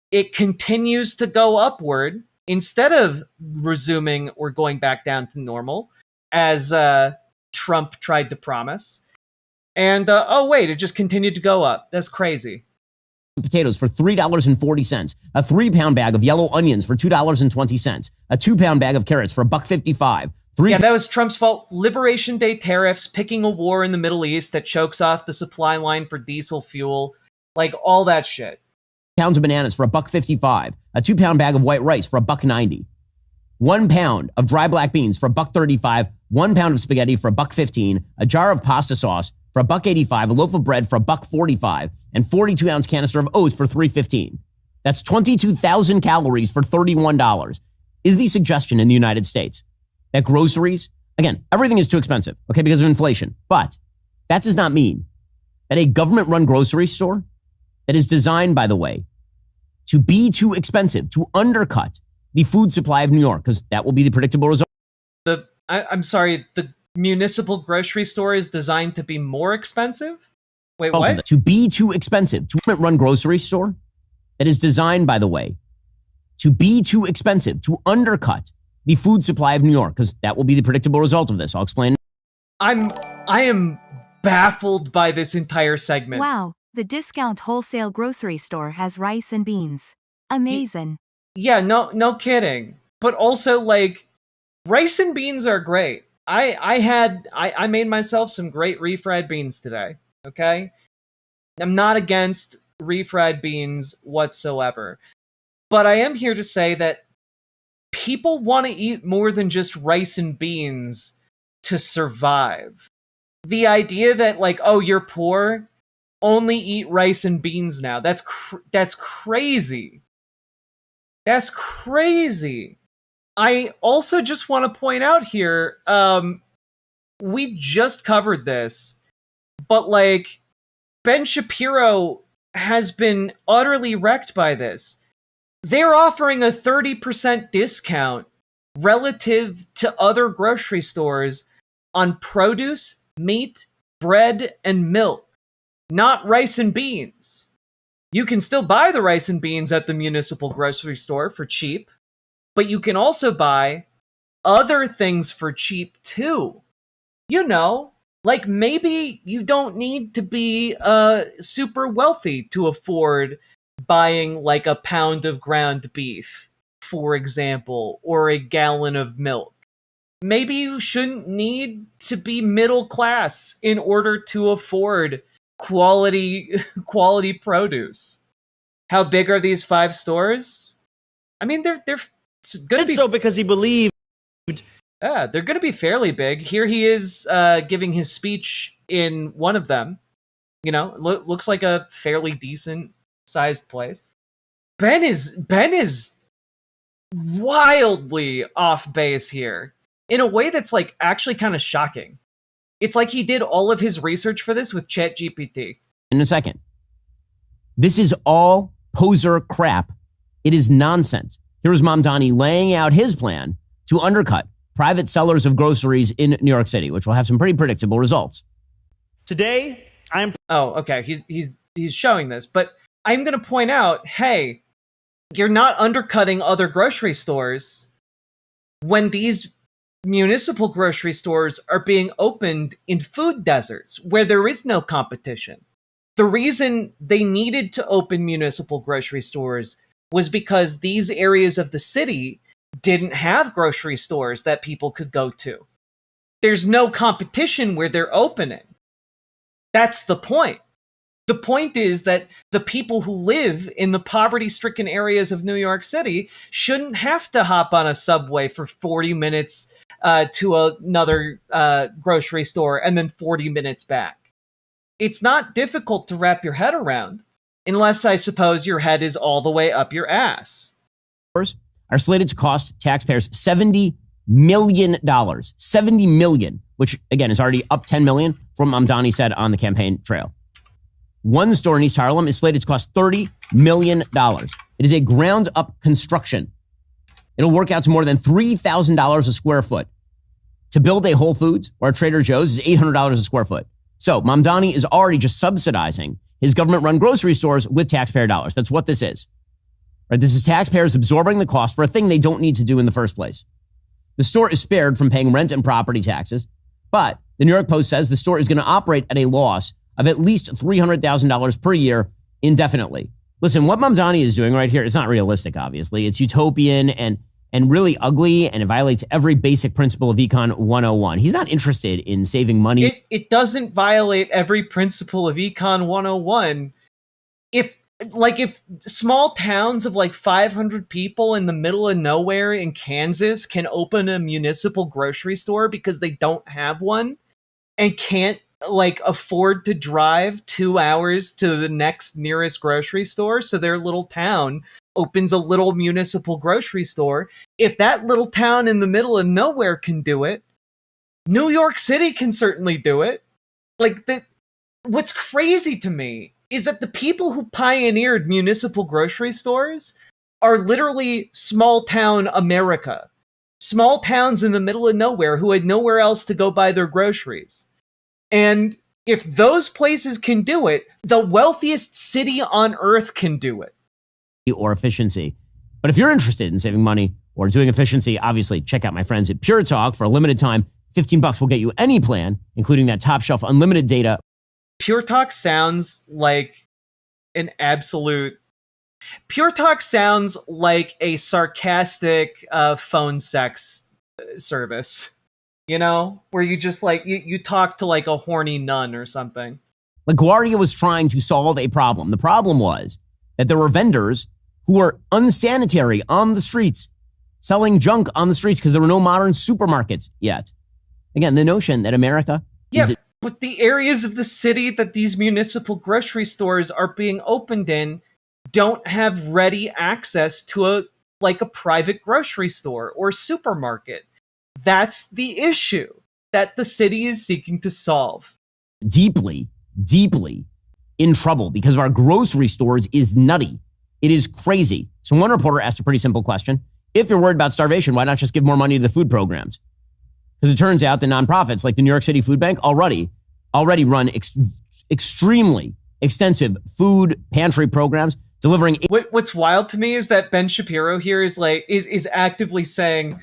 Speaker 1: it continues to go upward instead of resuming or going back down to normal, as Trump tried to promise. And, it just continued to go up. That's crazy.
Speaker 2: Potatoes for $3.40, a 3-pound bag of yellow onions for $2.20, a 2-pound bag of carrots for $1.55.
Speaker 1: Yeah, that was Trump's fault. Liberation Day tariffs, picking a war in the Middle East that chokes off the supply line for diesel fuel, like all that shit.
Speaker 2: Pounds of bananas for $1.55, a 2-pound bag of white rice for $1.90, 1 pound of dry black beans for $1.35, 1 pound of spaghetti for $1.15, a jar of pasta sauce for $1.85, a loaf of bread for $1.45, and 42-ounce canister of oats for $3.15. That's 22,000 calories for $31. Is the suggestion in the United States that groceries, again, everything is too expensive, okay, because of inflation. But that does not mean that a government-run grocery store that is designed, by the way, to be too expensive, to undercut the food supply of New York, because that will be the predictable result.
Speaker 1: I'm sorry, the municipal grocery store is designed to be more expensive? Wait, what?
Speaker 2: To be too expensive, to run grocery store that is designed, by the way, to be too expensive, to undercut the food supply of New York, because that will be the predictable result of this. I'll explain.
Speaker 1: I am baffled by this entire segment.
Speaker 9: Wow, the discount wholesale grocery store has rice and beans. Amazing.
Speaker 1: Yeah, no kidding. But also, like, rice and beans are great. I made myself some great refried beans today, okay? I'm not against refried beans whatsoever. But I am here to say that people want to eat more than just rice and beans to survive. The idea that, like, oh, you're poor, only eat rice and beans now. That's crazy. That's crazy. I also just want to point out here, we just covered this, but, like, Ben Shapiro has been utterly wrecked by this. They're offering a 30% discount relative to other grocery stores on produce, meat, bread, and milk, not rice and beans. You can still buy the rice and beans at the municipal grocery store for cheap, but you can also buy other things for cheap too. You know, like maybe you don't need to be super wealthy to afford buying like a pound of ground beef, for example, or a gallon of milk. Maybe you shouldn't need to be middle class in order to afford quality produce. How big are these 5 stores? I mean, they're gonna be
Speaker 10: so because he believed.
Speaker 1: they're gonna be fairly big. Here he is giving his speech in one of them. You know, looks like a fairly decent sized place. Ben is wildly off base here in a way that's like actually kind of shocking. It's like he did all of his research for this with ChatGPT.
Speaker 2: In a second. This is all poser crap. It is nonsense. Here's Mamdani laying out his plan to undercut private sellers of groceries in New York City, which will have some pretty predictable results.
Speaker 10: Today,
Speaker 1: Oh, okay. He's showing this, but I'm going to point out, hey, you're not undercutting other grocery stores when these municipal grocery stores are being opened in food deserts where there is no competition. The reason they needed to open municipal grocery stores was because these areas of the city didn't have grocery stores that people could go to. There's no competition where they're opening. That's the point. The point is that the people who live in the poverty-stricken areas of New York City shouldn't have to hop on a subway for 40 minutes to another grocery store and then 40 minutes back. It's not difficult to wrap your head around, unless I suppose your head is all the way up your ass.
Speaker 2: Are slated to cost taxpayers $70 million. $70 million, which again is already up $10 million from what Mamdani said on the campaign trail. One store in East Harlem is slated to cost $30 million. It is a ground-up construction. It'll work out to more than $3,000 a square foot. To build a Whole Foods or a Trader Joe's is $800 a square foot. So Mamdani is already just subsidizing his government-run grocery stores with taxpayer dollars. That's what this is. Right? This is taxpayers absorbing the cost for a thing they don't need to do in the first place. The store is spared from paying rent and property taxes, but the New York Post says the store is going to operate at a loss of at least $300,000 per year indefinitely. Listen, what Mamdani is doing right here is not realistic, obviously. It's utopian and really ugly, and it violates every basic principle of Econ 101. He's not interested in saving money.
Speaker 1: It doesn't violate every principle of Econ 101. If small towns of like 500 people in the middle of nowhere in Kansas can open a municipal grocery store because they don't have one and can't like afford to drive 2 hours to the next nearest grocery store, so their little town opens a little municipal grocery store. If that little town in the middle of nowhere can do it, New York City can certainly do it. Like, what's crazy to me is that the people who pioneered municipal grocery stores are literally small town America. Small towns in the middle of nowhere who had nowhere else to go buy their groceries. And if those places can do it, the wealthiest city on earth can do it.
Speaker 2: Or efficiency. But if you're interested in saving money or doing efficiency, obviously check out my friends at Pure Talk. For a limited time, $15 will get you any plan, including that top shelf unlimited data.
Speaker 1: Pure Talk sounds like an absolute... Pure Talk sounds like a sarcastic phone sex service. You know, where you just like, you talk to like a horny nun or something.
Speaker 2: LaGuardia was trying to solve a problem. The problem was that there were vendors who were unsanitary on the streets, selling junk on the streets because there were no modern supermarkets yet. Again, the notion that America
Speaker 1: but the areas of the city that these municipal grocery stores are being opened in don't have ready access to a private grocery store or supermarket. That's the issue that the city is seeking to solve.
Speaker 2: Deeply, deeply in trouble because of our grocery stores is nutty. It is crazy. So one reporter asked a pretty simple question. If you're worried about starvation, why not just give more money to the food programs? Because it turns out the nonprofits like the New York City Food Bank already run extremely extensive food pantry programs delivering.
Speaker 1: What's wild to me is that Ben Shapiro here is actively saying,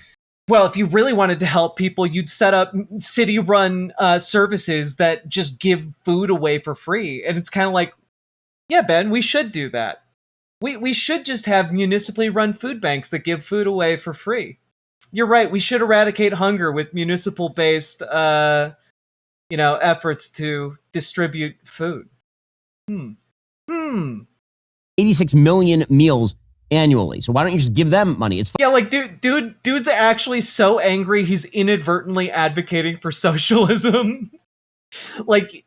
Speaker 1: well, if you really wanted to help people, you'd set up city-run services that just give food away for free. And it's kind of like, yeah, Ben, we should do that. We should just have municipally run food banks that give food away for free. You're right. We should eradicate hunger with municipal-based, efforts to distribute food.
Speaker 2: 86 million meals annually. So why don't you just give them money? It's
Speaker 1: yeah, like dude's actually so angry he's inadvertently advocating for socialism. Like,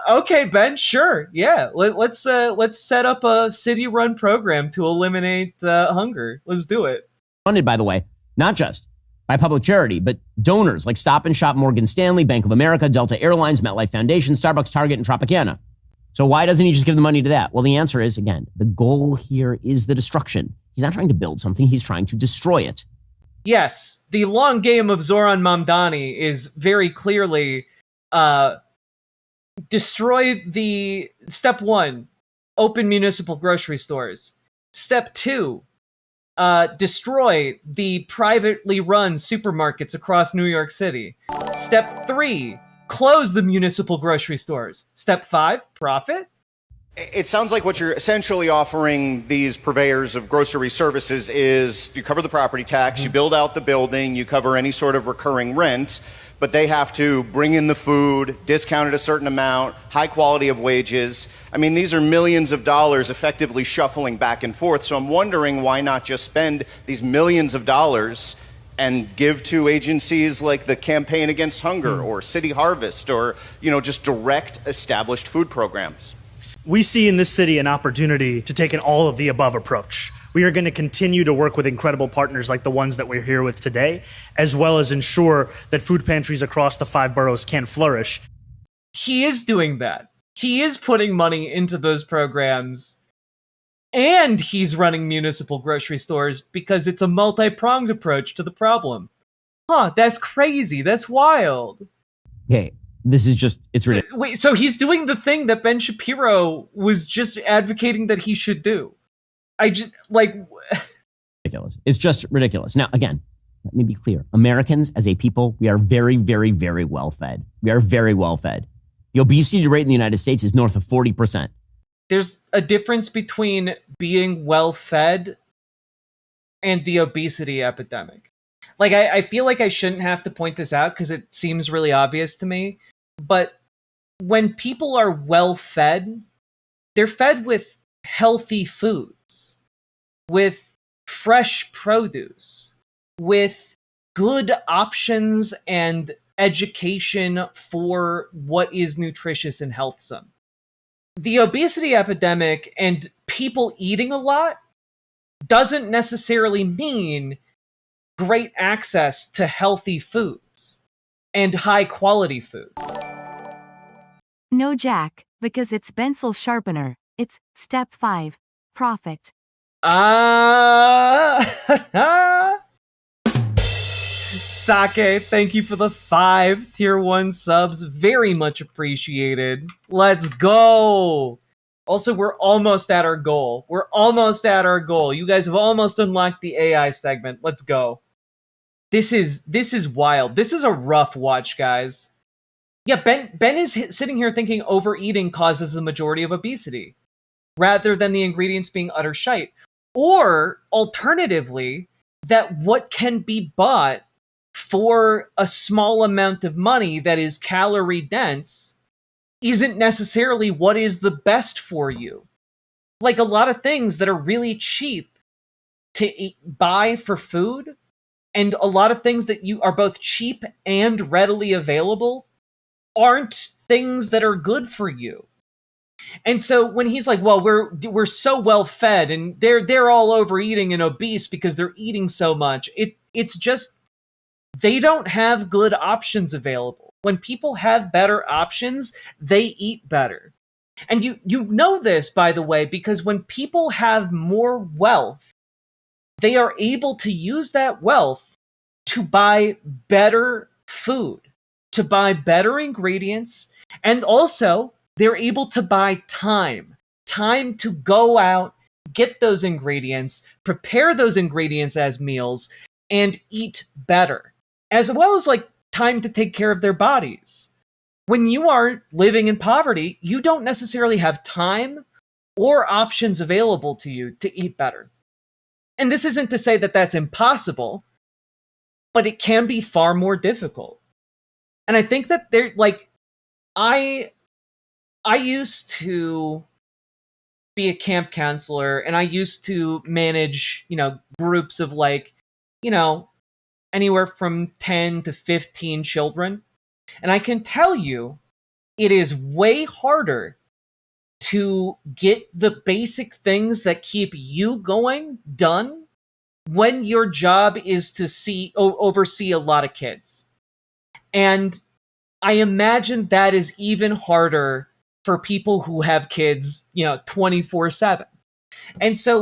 Speaker 1: okay, Ben, sure, yeah, let's set up a city-run program to eliminate hunger. Let's do it.
Speaker 2: Funded, by the way, not just by public charity, but donors like Stop and Shop, Morgan Stanley, Bank of America, Delta Airlines, MetLife Foundation, Starbucks, Target, and Tropicana. So why doesn't he just give the money to that? Well, the answer is, again, the goal here is the destruction. He's not trying to build something. He's trying to destroy it.
Speaker 1: Yes, the long game of Zohran Mamdani is very clearly destroy the... Step 1, open municipal grocery stores. Step 2, destroy the privately run supermarkets across New York City. Step 3, close the municipal grocery stores. Step 5, profit?
Speaker 11: It sounds like what you're essentially offering these purveyors of grocery services is you cover the property tax, you build out the building, you cover any sort of recurring rent, but they have to bring in the food, discount it a certain amount, high quality of wages. I mean, these are millions of dollars effectively shuffling back and forth. So I'm wondering why not just spend these millions of dollars and give to agencies like the Campaign Against Hunger or City Harvest or, just direct established food programs.
Speaker 10: We see in this city an opportunity to take an all of the above approach. We are going to continue to work with incredible partners like the ones that we're here with today, as well as ensure that food pantries across the 5 boroughs can flourish.
Speaker 1: He is doing that. He is putting money into those programs, and he's running municipal grocery stores because it's a multi-pronged approach to the problem. That's crazy. That's wild.
Speaker 2: Okay, this is just, it's ridiculous.
Speaker 1: Wait, so he's doing the thing that Ben Shapiro was just advocating that he should do.
Speaker 2: Ridiculous. It's just ridiculous. Now, again, let me be clear. Americans as a people, we are very, very, very well fed. We are very well fed. The obesity rate in the United States is north of 40%.
Speaker 1: There's a difference between being well fed and the obesity epidemic. Like, I feel like I shouldn't have to point this out because it seems really obvious to me. But when people are well fed, they're fed with healthy foods, with fresh produce, with good options and education for what is nutritious and healthsome. The obesity epidemic and people eating a lot doesn't necessarily mean great access to healthy foods and high quality foods.
Speaker 9: No, Jack, because it's pencil sharpener. It's step 5. Profit.
Speaker 1: Sake, thank you for the 5 tier 1 subs. Very much appreciated. Let's go. Also, we're almost at our goal. You guys have almost unlocked the AI segment. Let's go. This is wild. This is a rough watch, guys. Yeah, Ben is sitting here thinking overeating causes the majority of obesity, rather than the ingredients being utter shite. Or, alternatively, that what can be bought for a small amount of money that is calorie dense isn't necessarily what is the best for you. Like a lot of things that are really cheap to buy for food, and a lot of things that you are both cheap and readily available aren't things that are good for you. And so when he's like, well, we're so well fed and they're all overeating and obese because they're eating so much, it's just they don't have good options available. When people have better options, they eat better. And you know this, by the way, because when people have more wealth, they are able to use that wealth to buy better food, to buy better ingredients, and also they're able to buy time to go out, get those ingredients, prepare those ingredients as meals, and eat better, as well as like time to take care of their bodies. When you are living in poverty, you don't necessarily have time or options available to you to eat better. And this isn't to say that that's impossible, but it can be far more difficult. And I think that they're like, I used to be a camp counselor, and I used to manage, groups of anywhere from 10 to 15 children. And I can tell you, it is way harder to get the basic things that keep you going done when your job is to oversee a lot of kids. And I imagine that is even harder for people who have kids, 24/7. And so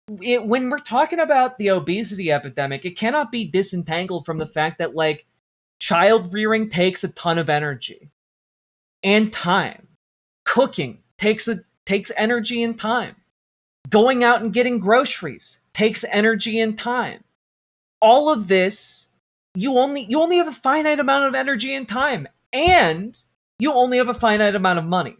Speaker 1: when we're talking about the obesity epidemic, it cannot be disentangled from the fact that child rearing takes a ton of energy and time. Cooking takes energy and time. Going out and getting groceries takes energy and time. All of this, you only have a finite amount of energy and time, and you only have a finite amount of money.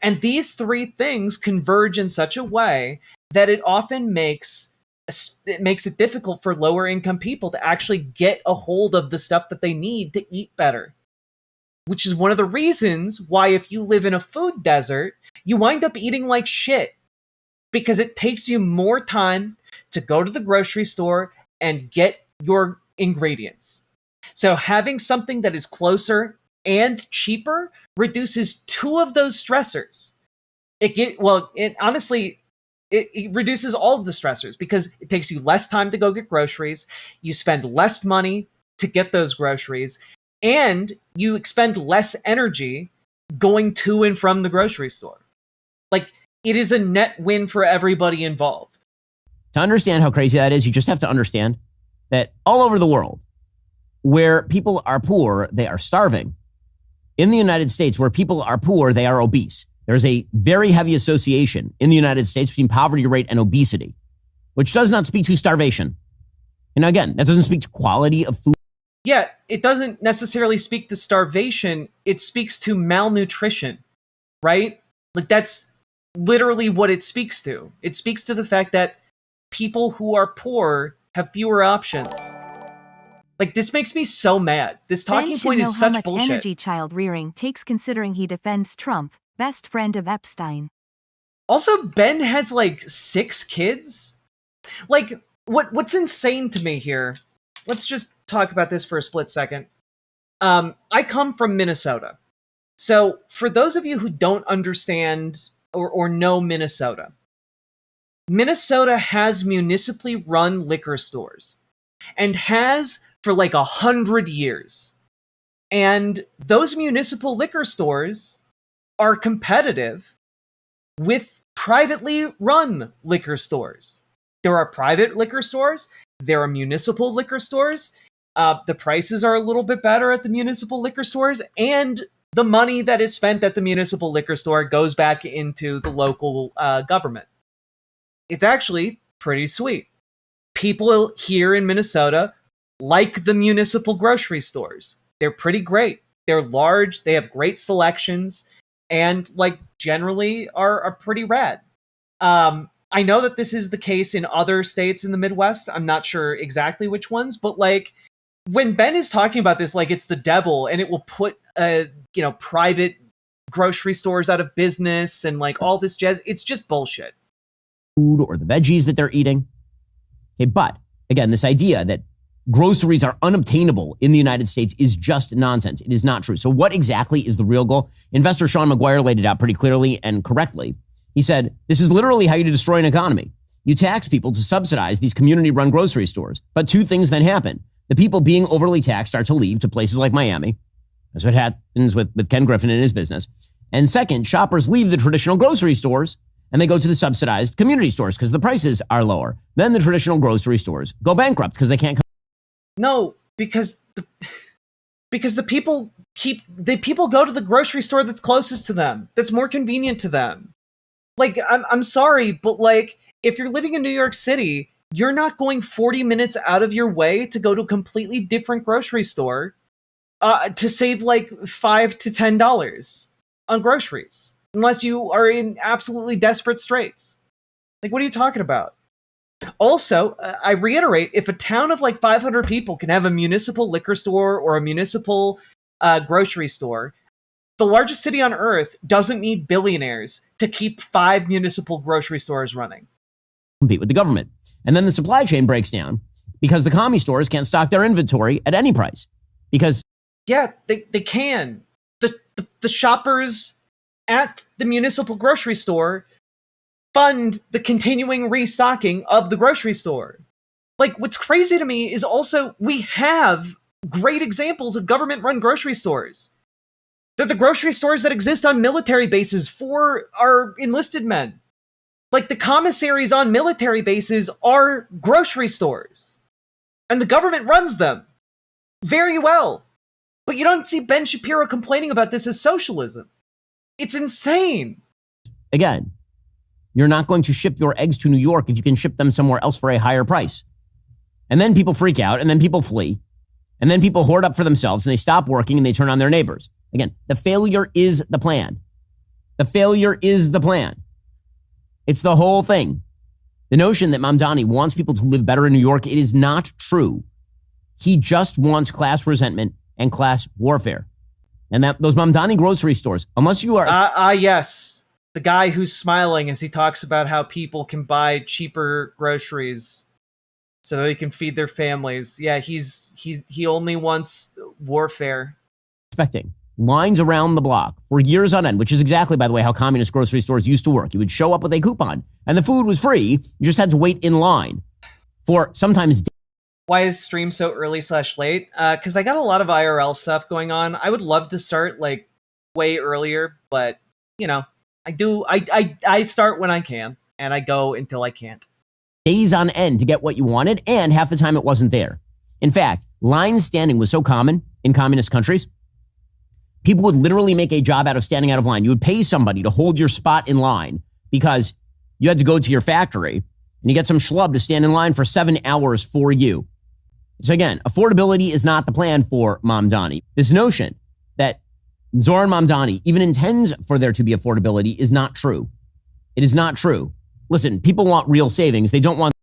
Speaker 1: And these three things converge in such a way that it often makes it difficult for lower income people to actually get a hold of the stuff that they need to eat better. Which is one of the reasons why if you live in a food desert, you wind up eating like shit. Because it takes you more time to go to the grocery store and get your ingredients. So having something that is closer and cheaper reduces two of those stressors. It reduces all of the stressors because it takes you less time to go get groceries, you spend less money to get those groceries, and you expend less energy going to and from the grocery store. It is a net win for everybody involved.
Speaker 2: To understand how crazy that is, you just have to understand that all over the world, where people are poor, they are starving. In the United States, where people are poor, they are obese. There's a very heavy association in the United States between poverty rate and obesity, which does not speak to starvation. And again, that doesn't speak to quality of food.
Speaker 1: Yeah, it doesn't necessarily speak to starvation. It speaks to malnutrition, right? That's literally what it speaks to. It speaks to the fact that people who are poor have fewer options. This makes me so mad. This talking point is such bullshit.
Speaker 9: Ben should know how much energy child rearing takes, considering he defends Trump, best friend of Epstein.
Speaker 1: Also, Ben has 6 kids. What's insane to me here? Let's just talk about this for a split second. I come from Minnesota. So for those of you who don't understand or know Minnesota, Minnesota has municipally run liquor stores and has for like 100 years. And those municipal liquor stores are competitive with privately run liquor stores. There are private liquor stores. There are municipal liquor stores. The prices are a little bit better at the municipal liquor stores, and the money that is spent at the municipal liquor store goes back into the local government. It's actually pretty sweet. People here in Minnesota like the municipal grocery stores. They're pretty great. They're large. They have great selections, and like generally are pretty rad. I know that this is the case in other states in the Midwest. I'm not sure exactly which ones, but like when Ben is talking about this, like it's the devil and it will put private grocery stores out of business and like all this jazz, it's just bullshit.
Speaker 2: Food or the veggies that they're eating. Okay, but again, this idea that groceries are unobtainable in the United States is just nonsense. It is not true. So what exactly is the real goal? Investor Sean McGuire laid it out pretty clearly and correctly. He said, this is literally how you destroy an economy. You tax people to subsidize these community-run grocery stores. But two things then happen. The people being overly taxed start to leave to places like Miami. That's what happens with Ken Griffin and his business. And second, shoppers leave the traditional grocery stores and they go to the subsidized community stores because the prices are lower. Then the traditional grocery stores go bankrupt because they can't.
Speaker 1: No, because the people go to the grocery store that's closest to them, that's more convenient to them. Like, I'm sorry, but like, if you're living in New York City, you're not going 40 minutes out of your way to go to a completely different grocery store to save like $5 to $10 on groceries, unless you are in absolutely desperate straits. Like, what are you talking about? Also, I reiterate, if a town of like 500 people can have a municipal liquor store or a municipal grocery store, the largest city on earth doesn't need billionaires to keep 5 municipal grocery stores running.
Speaker 2: Compete with the government. And then the supply chain breaks down because the commie stores can't stock their inventory at any price. Because
Speaker 1: yeah, they can. The shoppers at the municipal grocery store fund the continuing restocking of the grocery store. Like, what's crazy to me is also we have great examples of government-run grocery stores. They're the grocery stores that exist on military bases for our enlisted men. Like, the commissaries on military bases are grocery stores. And the government runs them very well. But you don't see Ben Shapiro complaining about this as socialism. It's insane.
Speaker 2: Again, you're not going to ship your eggs to New York if you can ship them somewhere else for a higher price. And then people freak out, and then people flee. And then people hoard up for themselves, and they stop working, and they turn on their neighbors. Again, the failure is the plan. The failure is the plan. It's the whole thing. The notion that Mamdani wants people to live better in New York, it is not true. He just wants class resentment and class warfare. And that those Mamdani grocery stores, unless you are...
Speaker 1: yes. The guy who's smiling as he talks about how people can buy cheaper groceries so they can feed their families. Yeah, he only wants warfare.
Speaker 2: Expecting lines around the block for years on end, which is exactly, by the way, how communist grocery stores used to work. You would show up with a coupon and the food was free. You just had to wait in line for sometimes days.
Speaker 1: Why is stream so early/late? Because I got a lot of IRL stuff going on. I would love to start like way earlier, but you know, I start when I can and I go until I can't.
Speaker 2: Days on end to get what you wanted, and half the time it wasn't there. In fact, line standing was so common in communist countries, people would literally make a job out of standing out of line. You would pay somebody to hold your spot in line because you had to go to your factory and you get some schlub to stand in line for 7 hours for you. So again, affordability is not the plan for Mamdani. This notion that Zohran Mamdani even intends for there to be affordability is not true. It is not true. Listen, people want real savings. They don't want...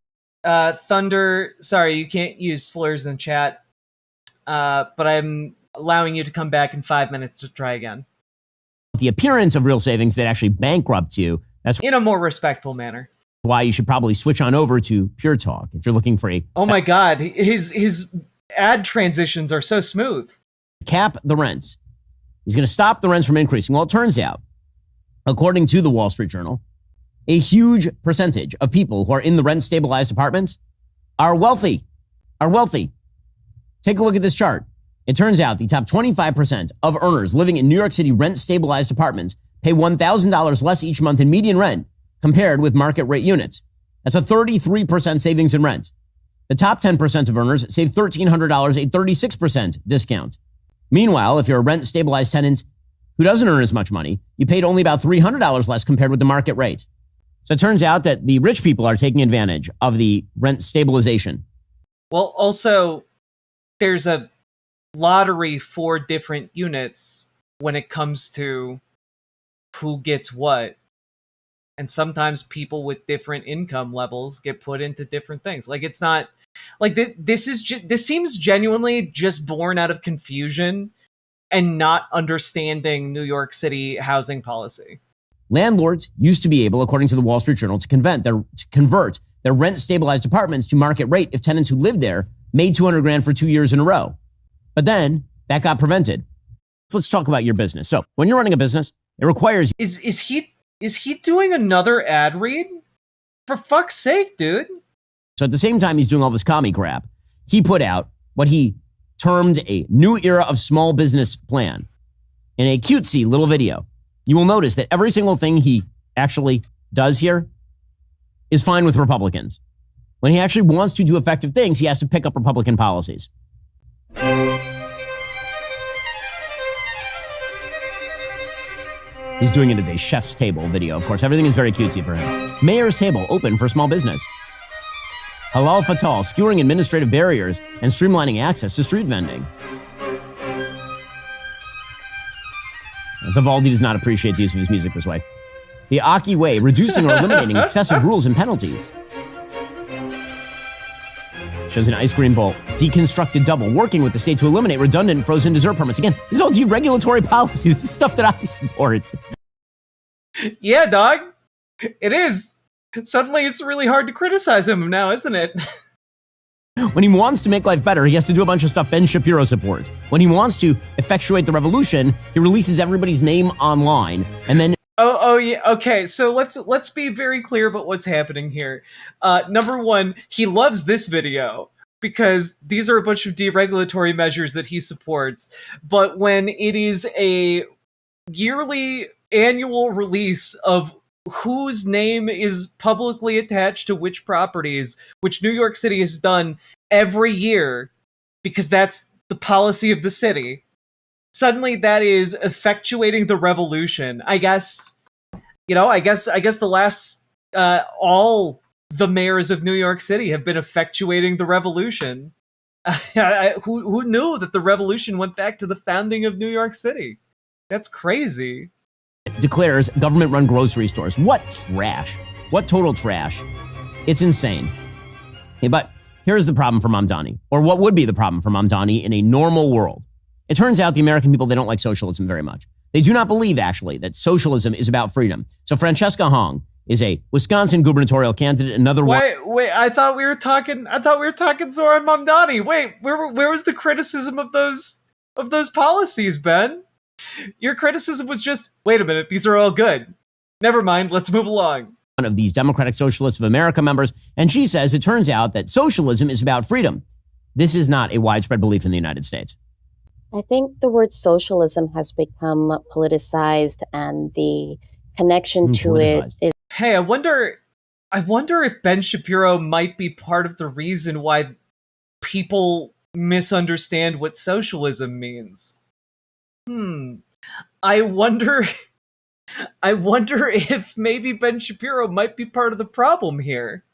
Speaker 1: Thunder, sorry, you can't use slurs in chat, but I'm allowing you to come back in 5 minutes to try again.
Speaker 2: The appearance of real savings that actually bankrupt you. That's
Speaker 1: in a more respectful manner.
Speaker 2: Why you should probably switch on over to Pure Talk if you're looking for a...
Speaker 1: Oh my God, his ad transitions are so smooth.
Speaker 2: cap the rents. He's going to stop the rents from increasing. Well, it turns out, according to the Wall Street Journal, a huge percentage of people who are in the rent-stabilized apartments are wealthy. Take a look at this chart. It turns out the top 25% of earners living in New York City rent-stabilized apartments pay $1,000 less each month in median rent compared with market rate units. That's a 33% savings in rent. The top 10% of earners save $1,300, a 36% discount. Meanwhile, if you're a rent-stabilized tenant who doesn't earn as much money, you paid only about $300 less compared with the market rate. So it turns out that the rich people are taking advantage of the rent stabilization.
Speaker 1: Well, also, there's a lottery for different units when it comes to who gets what. And sometimes people with different income levels get put into different things. Like, it's not like this seems genuinely just born out of confusion and not understanding New York City housing policy.
Speaker 2: Landlords used to be able, according to the Wall Street Journal, to convert their rent-stabilized apartments to market rate if tenants who lived there made $200,000 for 2 years in a row. But then that got prevented. So let's talk about your business. So when you're running a business, it requires...
Speaker 1: Is he doing another ad read? For fuck's sake, dude.
Speaker 2: So at the same time he's doing all this commie crap, he put out what he termed a new era of small business plan in a cutesy little video. You will notice that every single thing he actually does here is fine with Republicans. When he actually wants to do effective things, he has to pick up Republican policies. He's doing it as a chef's table video, of course. Everything is very cutesy for him. Mayor's table open for small business. Halal Fatal, skewering administrative barriers and streamlining access to street vending. Vivaldi does not appreciate the use of his music this way. The Aki way, reducing or eliminating excessive rules and penalties. Shows an ice cream bowl. Deconstructed double, working with the state to eliminate redundant frozen dessert permits. Again, this is all deregulatory policy. This is stuff that I support.
Speaker 1: Yeah, dog. It is. Suddenly it's really hard to criticize him now, isn't it?
Speaker 2: When he wants to make life better, he has to do a bunch of stuff Ben Shapiro supports. When he wants to effectuate the revolution, he releases everybody's name online, and then...
Speaker 1: Oh yeah. Okay, so let's be very clear about what's happening here. Number one, he loves this video because these are a bunch of deregulatory measures that he supports. But when it is a yearly annual release of whose name is publicly attached to which properties, which New York City has done every year because that's the policy of the city, suddenly that is effectuating the revolution. I guess the last all the mayors of New York City have been effectuating the revolution. Who knew that the revolution went back to the founding of New York City? That's crazy.
Speaker 2: Declares government-run grocery stores. What trash. What total trash. It's insane. Okay, but here's the problem for Mamdani, or what would be the problem for Mamdani in a normal world. It turns out the American people, they don't like socialism very much. They do not believe, actually, that socialism is about freedom. So Francesca Hong is a Wisconsin gubernatorial candidate.
Speaker 1: Wait, I thought we were talking Zohran Mamdani. Wait, where was the criticism of those policies, Ben? Your criticism was just, wait a minute, these are all good. Never mind, let's move along.
Speaker 2: One of these Democratic Socialists of America members, and she says it turns out that socialism is about freedom. This is not a widespread belief in the United States.
Speaker 12: I think the word socialism has become politicized, and the connection to it is...
Speaker 1: Hey, I wonder if Ben Shapiro might be part of the reason why people misunderstand what socialism means. I wonder if maybe Ben Shapiro might be part of the problem here.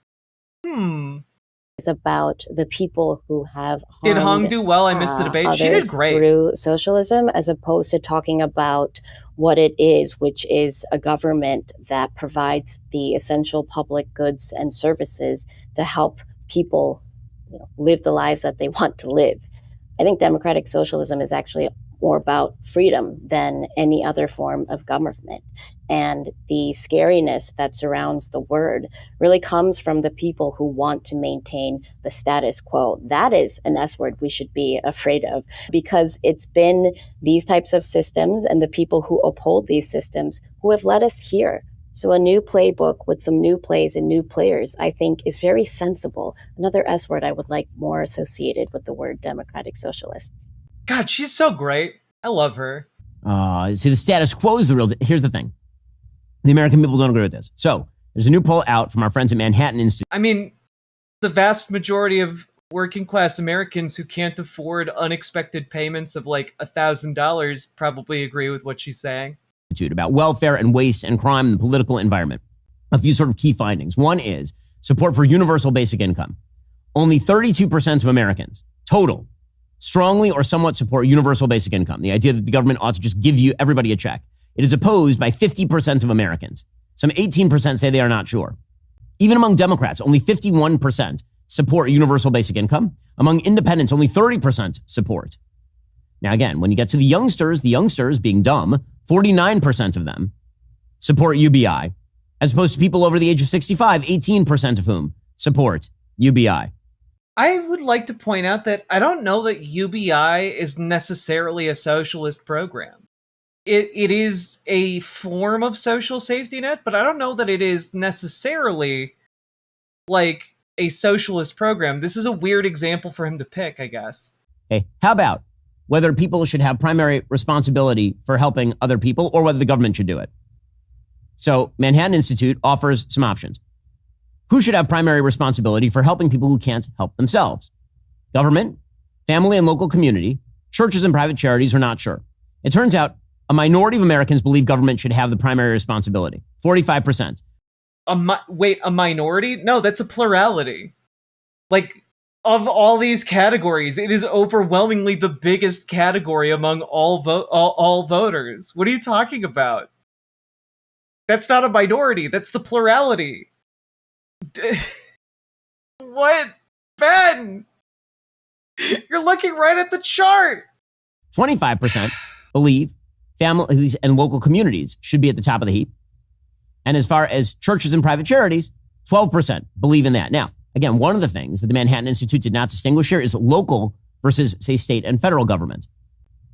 Speaker 12: Is about the people who have harmed,
Speaker 1: Did Hong do well? I missed the debate. She did great.
Speaker 12: Through socialism, as opposed to talking about what it is, which is a government that provides the essential public goods and services to help people, live the lives that they want to live. I think democratic socialism is actually more about freedom than any other form of government. and the scariness that surrounds the word really comes from the people who want to maintain the status quo. That is an S word we should be afraid of, because it's been these types of systems and the people who uphold these systems who have led us here. So a new playbook with some new plays and new players, I think, is very sensible. Another S word I would like more associated with the word democratic socialist.
Speaker 1: God, she's so great. I love her.
Speaker 2: See, the status quo is the real... Here's the thing. The American people don't agree with this. So there's a new poll out from our friends at Manhattan Institute.
Speaker 1: I mean, the vast majority of working class Americans who can't afford unexpected payments of like $1,000 probably agree with what she's saying.
Speaker 2: About welfare and waste and crime in the political environment. A few sort of key findings. One is support for universal basic income. Only 32% of Americans, total, strongly or somewhat support universal basic income. The idea that the government ought to just give you everybody a check. It is opposed by 50% of Americans. Some 18% say they are not sure. Even among Democrats, only 51% support universal basic income. Among independents, only 30% support. Now, again, when you get to the youngsters being dumb, 49% of them support UBI, as opposed to people over the age of 65, 18% of whom support UBI.
Speaker 1: I would like to point out that I don't know that UBI is necessarily a socialist program. It is a form of social safety net, but I don't know that it is necessarily like a socialist program. This is a weird example for him to pick, I guess.
Speaker 2: Hey, how about whether people should have primary responsibility for helping other people or whether the government should do it? So Manhattan Institute offers some options. Who should have primary responsibility for helping people who can't help themselves? Government, family and local community, churches and private charities are not sure. It turns out a minority of Americans believe government should have the primary responsibility. 45%.
Speaker 1: Wait, a minority? No, that's a plurality. Like, of all these categories, it is overwhelmingly the biggest category among all voters. What are you talking about? That's not a minority. That's the plurality. What? Ben! You're looking right at the chart!
Speaker 2: 25% believe families and local communities should be at the top of the heap. And as far as churches and private charities, 12% believe in that. Now, again, one of the things that the Manhattan Institute did not distinguish here is local versus, say, state and federal government.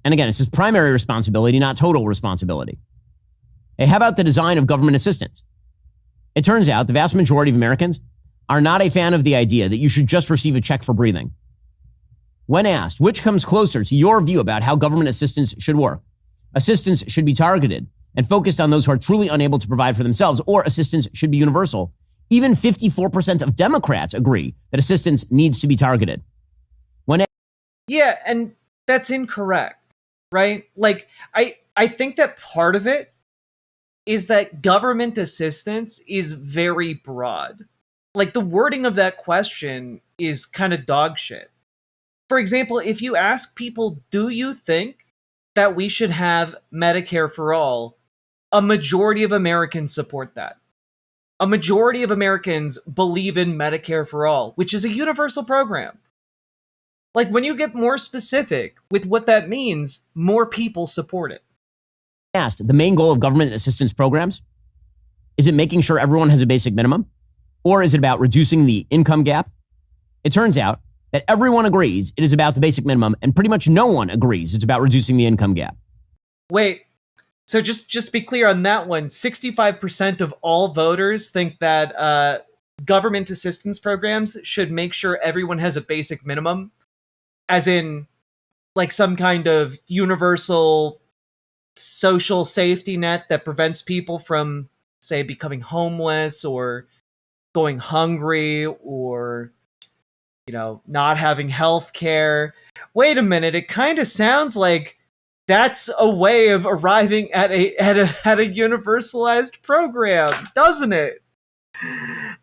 Speaker 2: And again, it says primary responsibility, not total responsibility. Hey, how about the design of government assistance? It turns out the vast majority of Americans are not a fan of the idea that you should just receive a check for breathing. When asked, which comes closer to your view about how government assistance should work? Assistance should be targeted and focused on those who are truly unable to provide for themselves, or assistance should be universal. Even 54% of Democrats agree that assistance needs to be targeted.
Speaker 1: Yeah, and that's incorrect, right? Like, I think that part of it is that government assistance is very broad. Like, the wording of that question is kind of dog shit. For example, if you ask people, do you think that we should have Medicare for all? A majority of Americans support that. A majority of Americans believe in Medicare for all, which is a universal program. Like, when you get more specific with what that means, more people support it.
Speaker 2: Asked, the main goal of government assistance programs, is it making sure everyone has a basic minimum? Or is it about reducing the income gap? It turns out that everyone agrees it is about the basic minimum, and pretty much no one agrees it's about reducing the income gap.
Speaker 1: Wait, so just to be clear on that one, 65% of all voters think that government assistance programs should make sure everyone has a basic minimum, as in, like, some kind of universal social safety net that prevents people from, say, becoming homeless or going hungry or, you know, not having health care. Wait a minute, it kind of sounds like that's a way of arriving at a universalized program, doesn't it?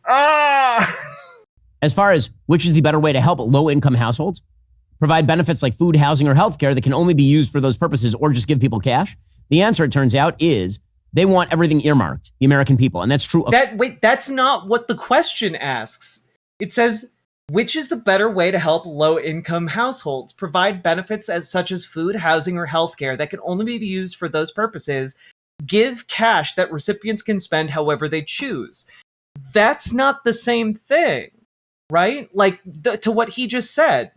Speaker 2: As far as which is the better way to help low-income households, provide benefits like food, housing, or healthcare that can only be used for those purposes, or just give people cash, the answer, it turns out, is they want everything earmarked, the American people. And that's true.
Speaker 1: That's not what the question asks. It says, which is the better way to help low-income households? Provide benefits such as food, housing, or healthcare that can only be used for those purposes. give cash that recipients can spend however they choose. That's not the same thing, right? Like, to what he just said.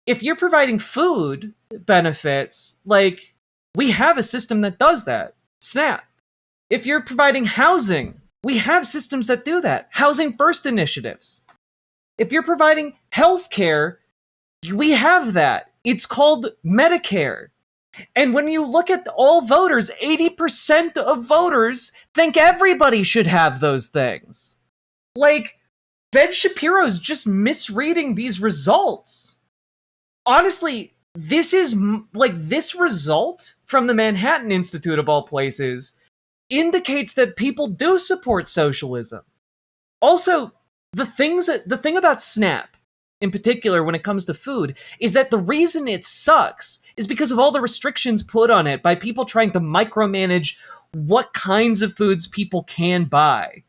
Speaker 1: If you're providing food benefits, like, we have a system that does that. SNAP. If you're providing housing, we have systems that do that. Housing first initiatives. If you're providing healthcare, we have that. It's called Medicare. And when you look at all voters, 80% of voters think everybody should have those things. Like, Ben Shapiro's just misreading these results. Honestly, this is, like, this result from the Manhattan Institute of all places indicates that people do support socialism. Also, the thing about SNAP, in particular when it comes to food, is that the reason it sucks is because of all the restrictions put on it by people trying to micromanage what kinds of foods people can buy.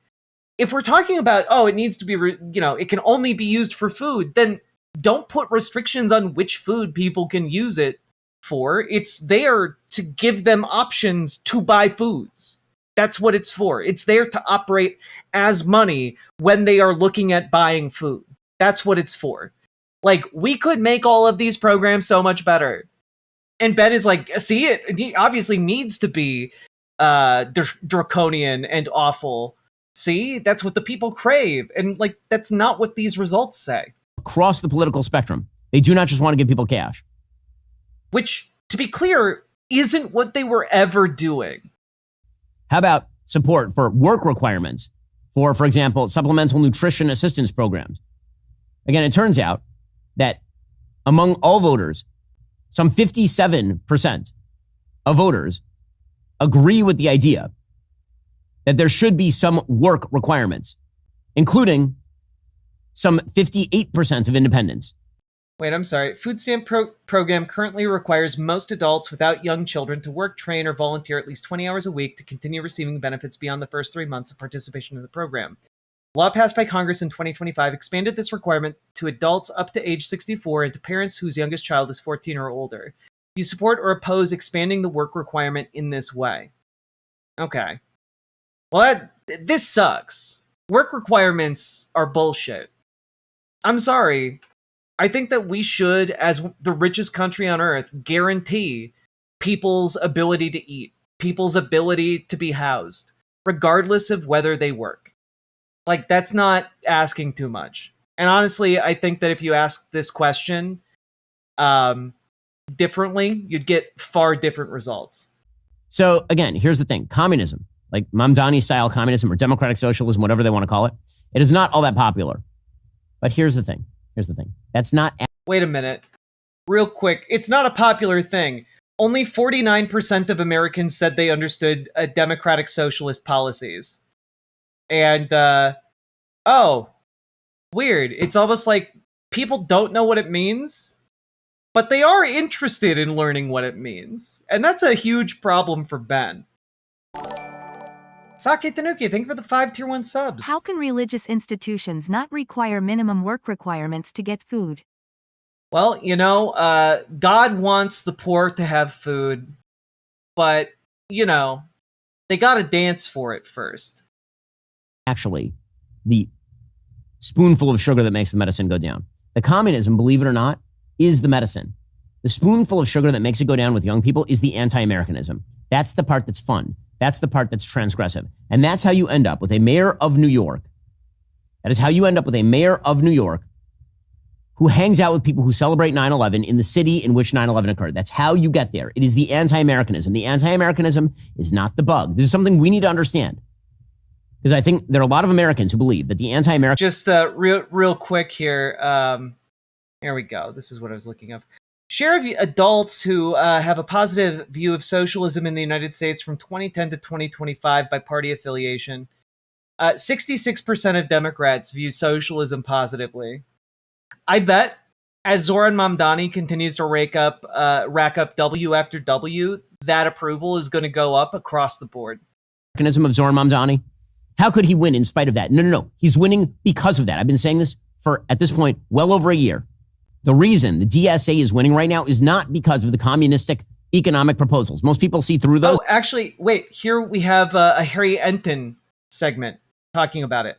Speaker 1: If we're talking about, it needs to be, it can only be used for food, then don't put restrictions on which food people can use it for. It's there to give them options to buy foods. That's what it's for. It's there to operate as money when they are looking at buying food. That's what it's for. Like, we could make all of these programs so much better. And Ben is like, see, it obviously needs to be draconian and awful. See, that's what the people crave. And, like, that's not what these results say.
Speaker 2: Across the political spectrum, they do not just want to give people cash.
Speaker 1: Which, to be clear, isn't what they were ever doing.
Speaker 2: How about support for work requirements for example, supplemental nutrition assistance programs? Again, it turns out that among all voters, some 57% of voters agree with the idea that there should be some work requirements, including some 58% of independents.
Speaker 1: Wait, I'm sorry. Food stamp program currently requires most adults without young children to work, train, or volunteer at least 20 hours a week to continue receiving benefits beyond the first 3 months of participation in the program. Law passed by Congress in 2025 expanded this requirement to adults up to age 64 and to parents whose youngest child is 14 or older. Do you support or oppose expanding the work requirement in this way? Okay. Well, this sucks. Work requirements are bullshit. I'm sorry. I think that we should, as the richest country on earth, guarantee people's ability to eat, people's ability to be housed, regardless of whether they work. Like, that's not asking too much. And honestly, I think that if you ask this question differently, you'd get far different results.
Speaker 2: So again, here's the thing. Communism, like Mamdani style communism or democratic socialism, whatever they want to call it, it is not all that popular. But here's the thing. That's not...
Speaker 1: Wait a minute. Real quick. It's not a popular thing. Only 49% of Americans said they understood democratic socialist policies. And, weird. It's almost like people don't know what it means, but they are interested in learning what it means. And that's a huge problem for Ben. Sake Tanuki, thank you for the 5 tier 1 subs.
Speaker 9: How can religious institutions not require minimum work requirements to get food?
Speaker 1: Well, God wants the poor to have food, but, they gotta dance for it first.
Speaker 2: Actually, the spoonful of sugar that makes the medicine go down. The communism, believe it or not, is the medicine. The spoonful of sugar that makes it go down with young people is the anti-Americanism. That's the part that's fun. That's the part that's transgressive. And that's how you end up with a mayor of New York. That is how you end up with a mayor of New York who hangs out with people who celebrate 9/11 in the city in which 9/11 occurred. That's how you get there. It is the anti-Americanism. The anti-Americanism is not the bug. This is something we need to understand. Because I think there are a lot of Americans who believe that the anti-American...
Speaker 1: Just real quick here. Here we go. This is what I was looking up. Share of adults who have a positive view of socialism in the United States from 2010 to 2025 by party affiliation. 66% of Democrats view socialism positively. I bet as Zohran Mamdani continues to rack up W after W, that approval is going to go up across the board.
Speaker 2: Mechanism of Zohran Mamdani. How could he win in spite of that? No. He's winning because of that. I've been saying this for, at this point, well over a year. The reason the DSA is winning right now is not because of the communistic economic proposals. Most people see through those.
Speaker 1: Oh, actually, wait. Here we have a Harry Enton segment talking about it.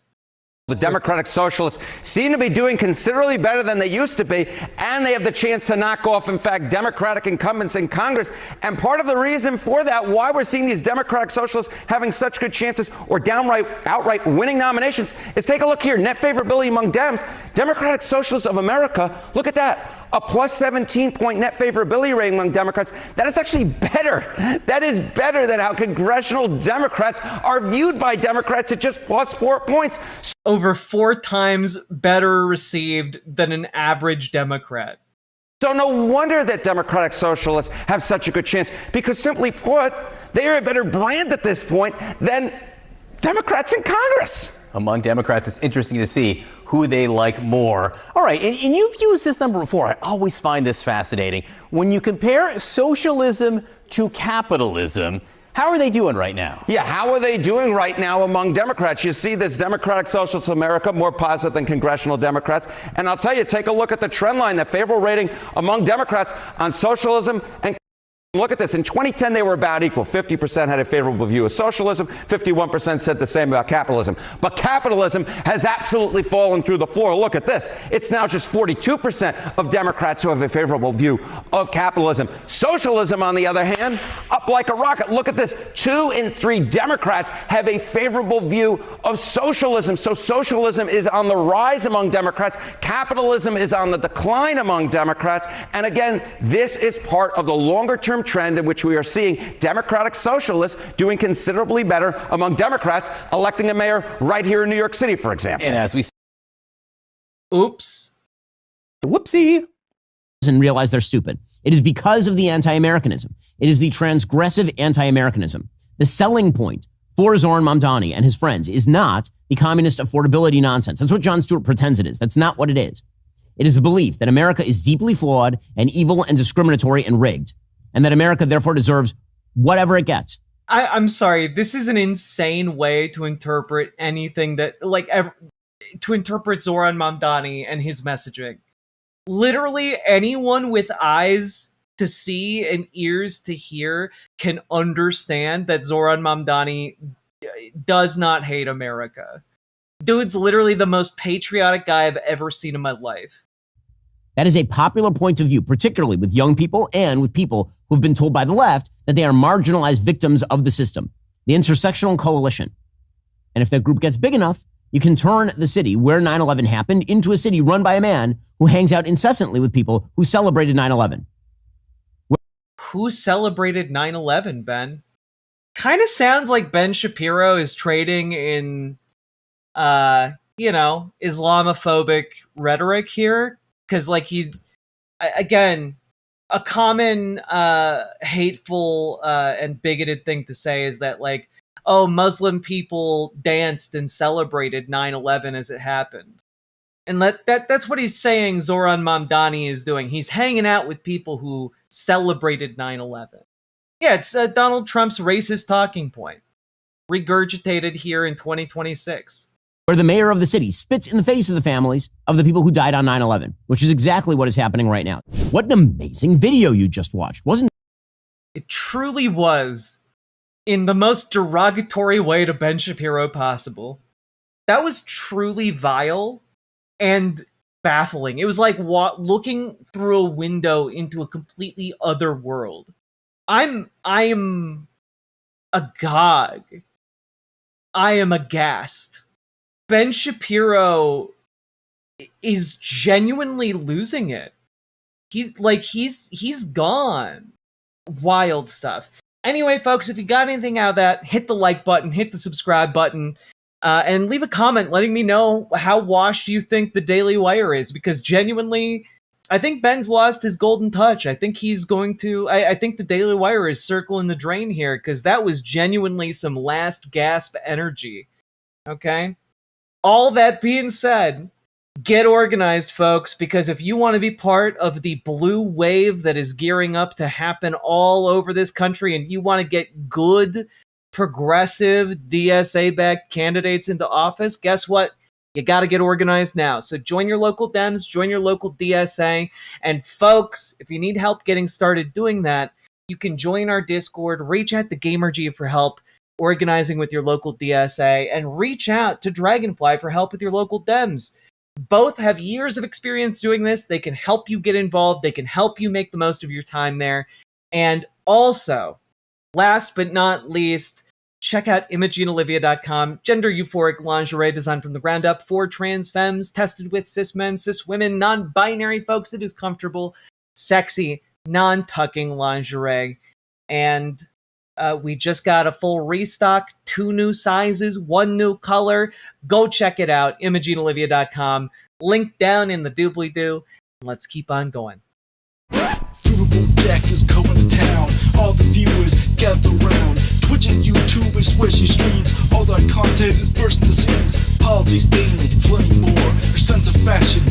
Speaker 13: The Democratic Socialists seem to be doing considerably better than they used to be, and they have the chance to knock off, in fact, Democratic incumbents in Congress. And part of the reason for that, why we're seeing these Democratic Socialists having such good chances or outright winning nominations, is take a look here. Net favorability among Dems. Democratic Socialists of America, look at that. A plus 17-point net favorability rating among Democrats. That is actually better. That is better than how congressional Democrats are viewed by Democrats at just plus 4 points.
Speaker 1: Over 4 times better received than an average Democrat.
Speaker 13: So no wonder that Democratic Socialists have such a good chance, because simply put, they are a better brand at this point than Democrats in Congress.
Speaker 14: Among Democrats, it's interesting to see who they like more. All right, and you've used this number before. I always find this fascinating. When you compare socialism to capitalism, how are they doing right now?
Speaker 13: Yeah, how are they doing right now among Democrats? You see this Democratic Socialists of America more positive than congressional Democrats. And I'll tell you, take a look at the trend line, the favorable rating among Democrats on socialism and look at this. In 2010, they were about equal. 50% had a favorable view of socialism. 51% said the same about capitalism. But capitalism has absolutely fallen through the floor. Look at this. It's now just 42% of Democrats who have a favorable view of capitalism. Socialism, on the other hand, up like a rocket. Look at this. 2 in 3 Democrats have a favorable view of socialism. So socialism is on the rise among Democrats. Capitalism is on the decline among Democrats. And again, this is part of the longer-term trend in which we are seeing Democratic Socialists doing considerably better among Democrats, electing a mayor right here in New York City, for example.
Speaker 14: And as we
Speaker 1: Oops.
Speaker 14: Whoopsie.
Speaker 2: And realize they're stupid. It is because of the anti-Americanism. It is the transgressive anti-Americanism. The selling point for Zohran Mamdani and his friends is not the communist affordability nonsense. That's what Jon Stewart pretends it is. That's not what it is. It is the belief that America is deeply flawed and evil and discriminatory and rigged, and that America therefore deserves whatever it gets.
Speaker 1: I'm sorry. This is an insane way to interpret anything that, to interpret Zohran Mamdani and his messaging. Literally anyone with eyes to see and ears to hear can understand that Zohran Mamdani does not hate America. Dude's literally the most patriotic guy I've ever seen in my life.
Speaker 2: That is a popular point of view, particularly with young people and with people who've been told by the left that they are marginalized victims of the system, the intersectional coalition. And if that group gets big enough, you can turn the city where 9/11 happened into a city run by a man who hangs out incessantly with people who celebrated 9/11.
Speaker 1: Who celebrated 9/11, Ben? Kind of sounds like Ben Shapiro is trading in, Islamophobic rhetoric here. Because, again, a common hateful and bigoted thing to say is that, Muslim people danced and celebrated 9/11 as it happened. And that's what he's saying Zohran Mamdani is doing. He's hanging out with people who celebrated 9/11. Yeah, it's Donald Trump's racist talking point, regurgitated here in 2026.
Speaker 2: Where the mayor of the city spits in the face of the families of the people who died on 9/11, which is exactly what is happening right now. What an amazing video you just watched, wasn't it?
Speaker 1: It truly was, in the most derogatory way to Ben Shapiro possible. That was truly vile and baffling. It was like looking through a window into a completely other world. I'm agog. I am aghast. Ben Shapiro is genuinely losing it. He's gone. Wild stuff. Anyway, folks, if you got anything out of that, hit the like button, hit the subscribe button, and leave a comment letting me know how washed you think the Daily Wire is, because genuinely, I think Ben's lost his golden touch. I think he's going to... I think the Daily Wire is circling the drain here, because that was genuinely some last gasp energy. Okay? All that being said, get organized, folks, because if you want to be part of the blue wave that is gearing up to happen all over this country, and you want to get good, progressive, DSA-backed candidates into office, guess what? You got to get organized now. So join your local Dems, join your local DSA, and folks, if you need help getting started doing that, You can join our Discord, reach out to GamerG for help organizing with your local DSA, and reach out to Dragonfly for help with your local Dems. Both have years of experience doing this. They can help you get involved. They can help you make the most of your time there. And also, last but not least, check out ImogeneOlivia.com, gender euphoric lingerie designed from the ground up for trans femmes, tested with cis men, cis women, non-binary folks. It is comfortable, sexy, non-tucking lingerie. And we just got a full restock, 2 new sizes, 1 new color. Go check it out, ImogeneOlivia.com. Link down in the doobly-doo. Let's keep on going.
Speaker 15: Riverboat Jack is coming to town. All the viewers gather round. Twitch and YouTube and swishy streams. All that content is bursting the scenes. Politics being flame more. Your sense of fashion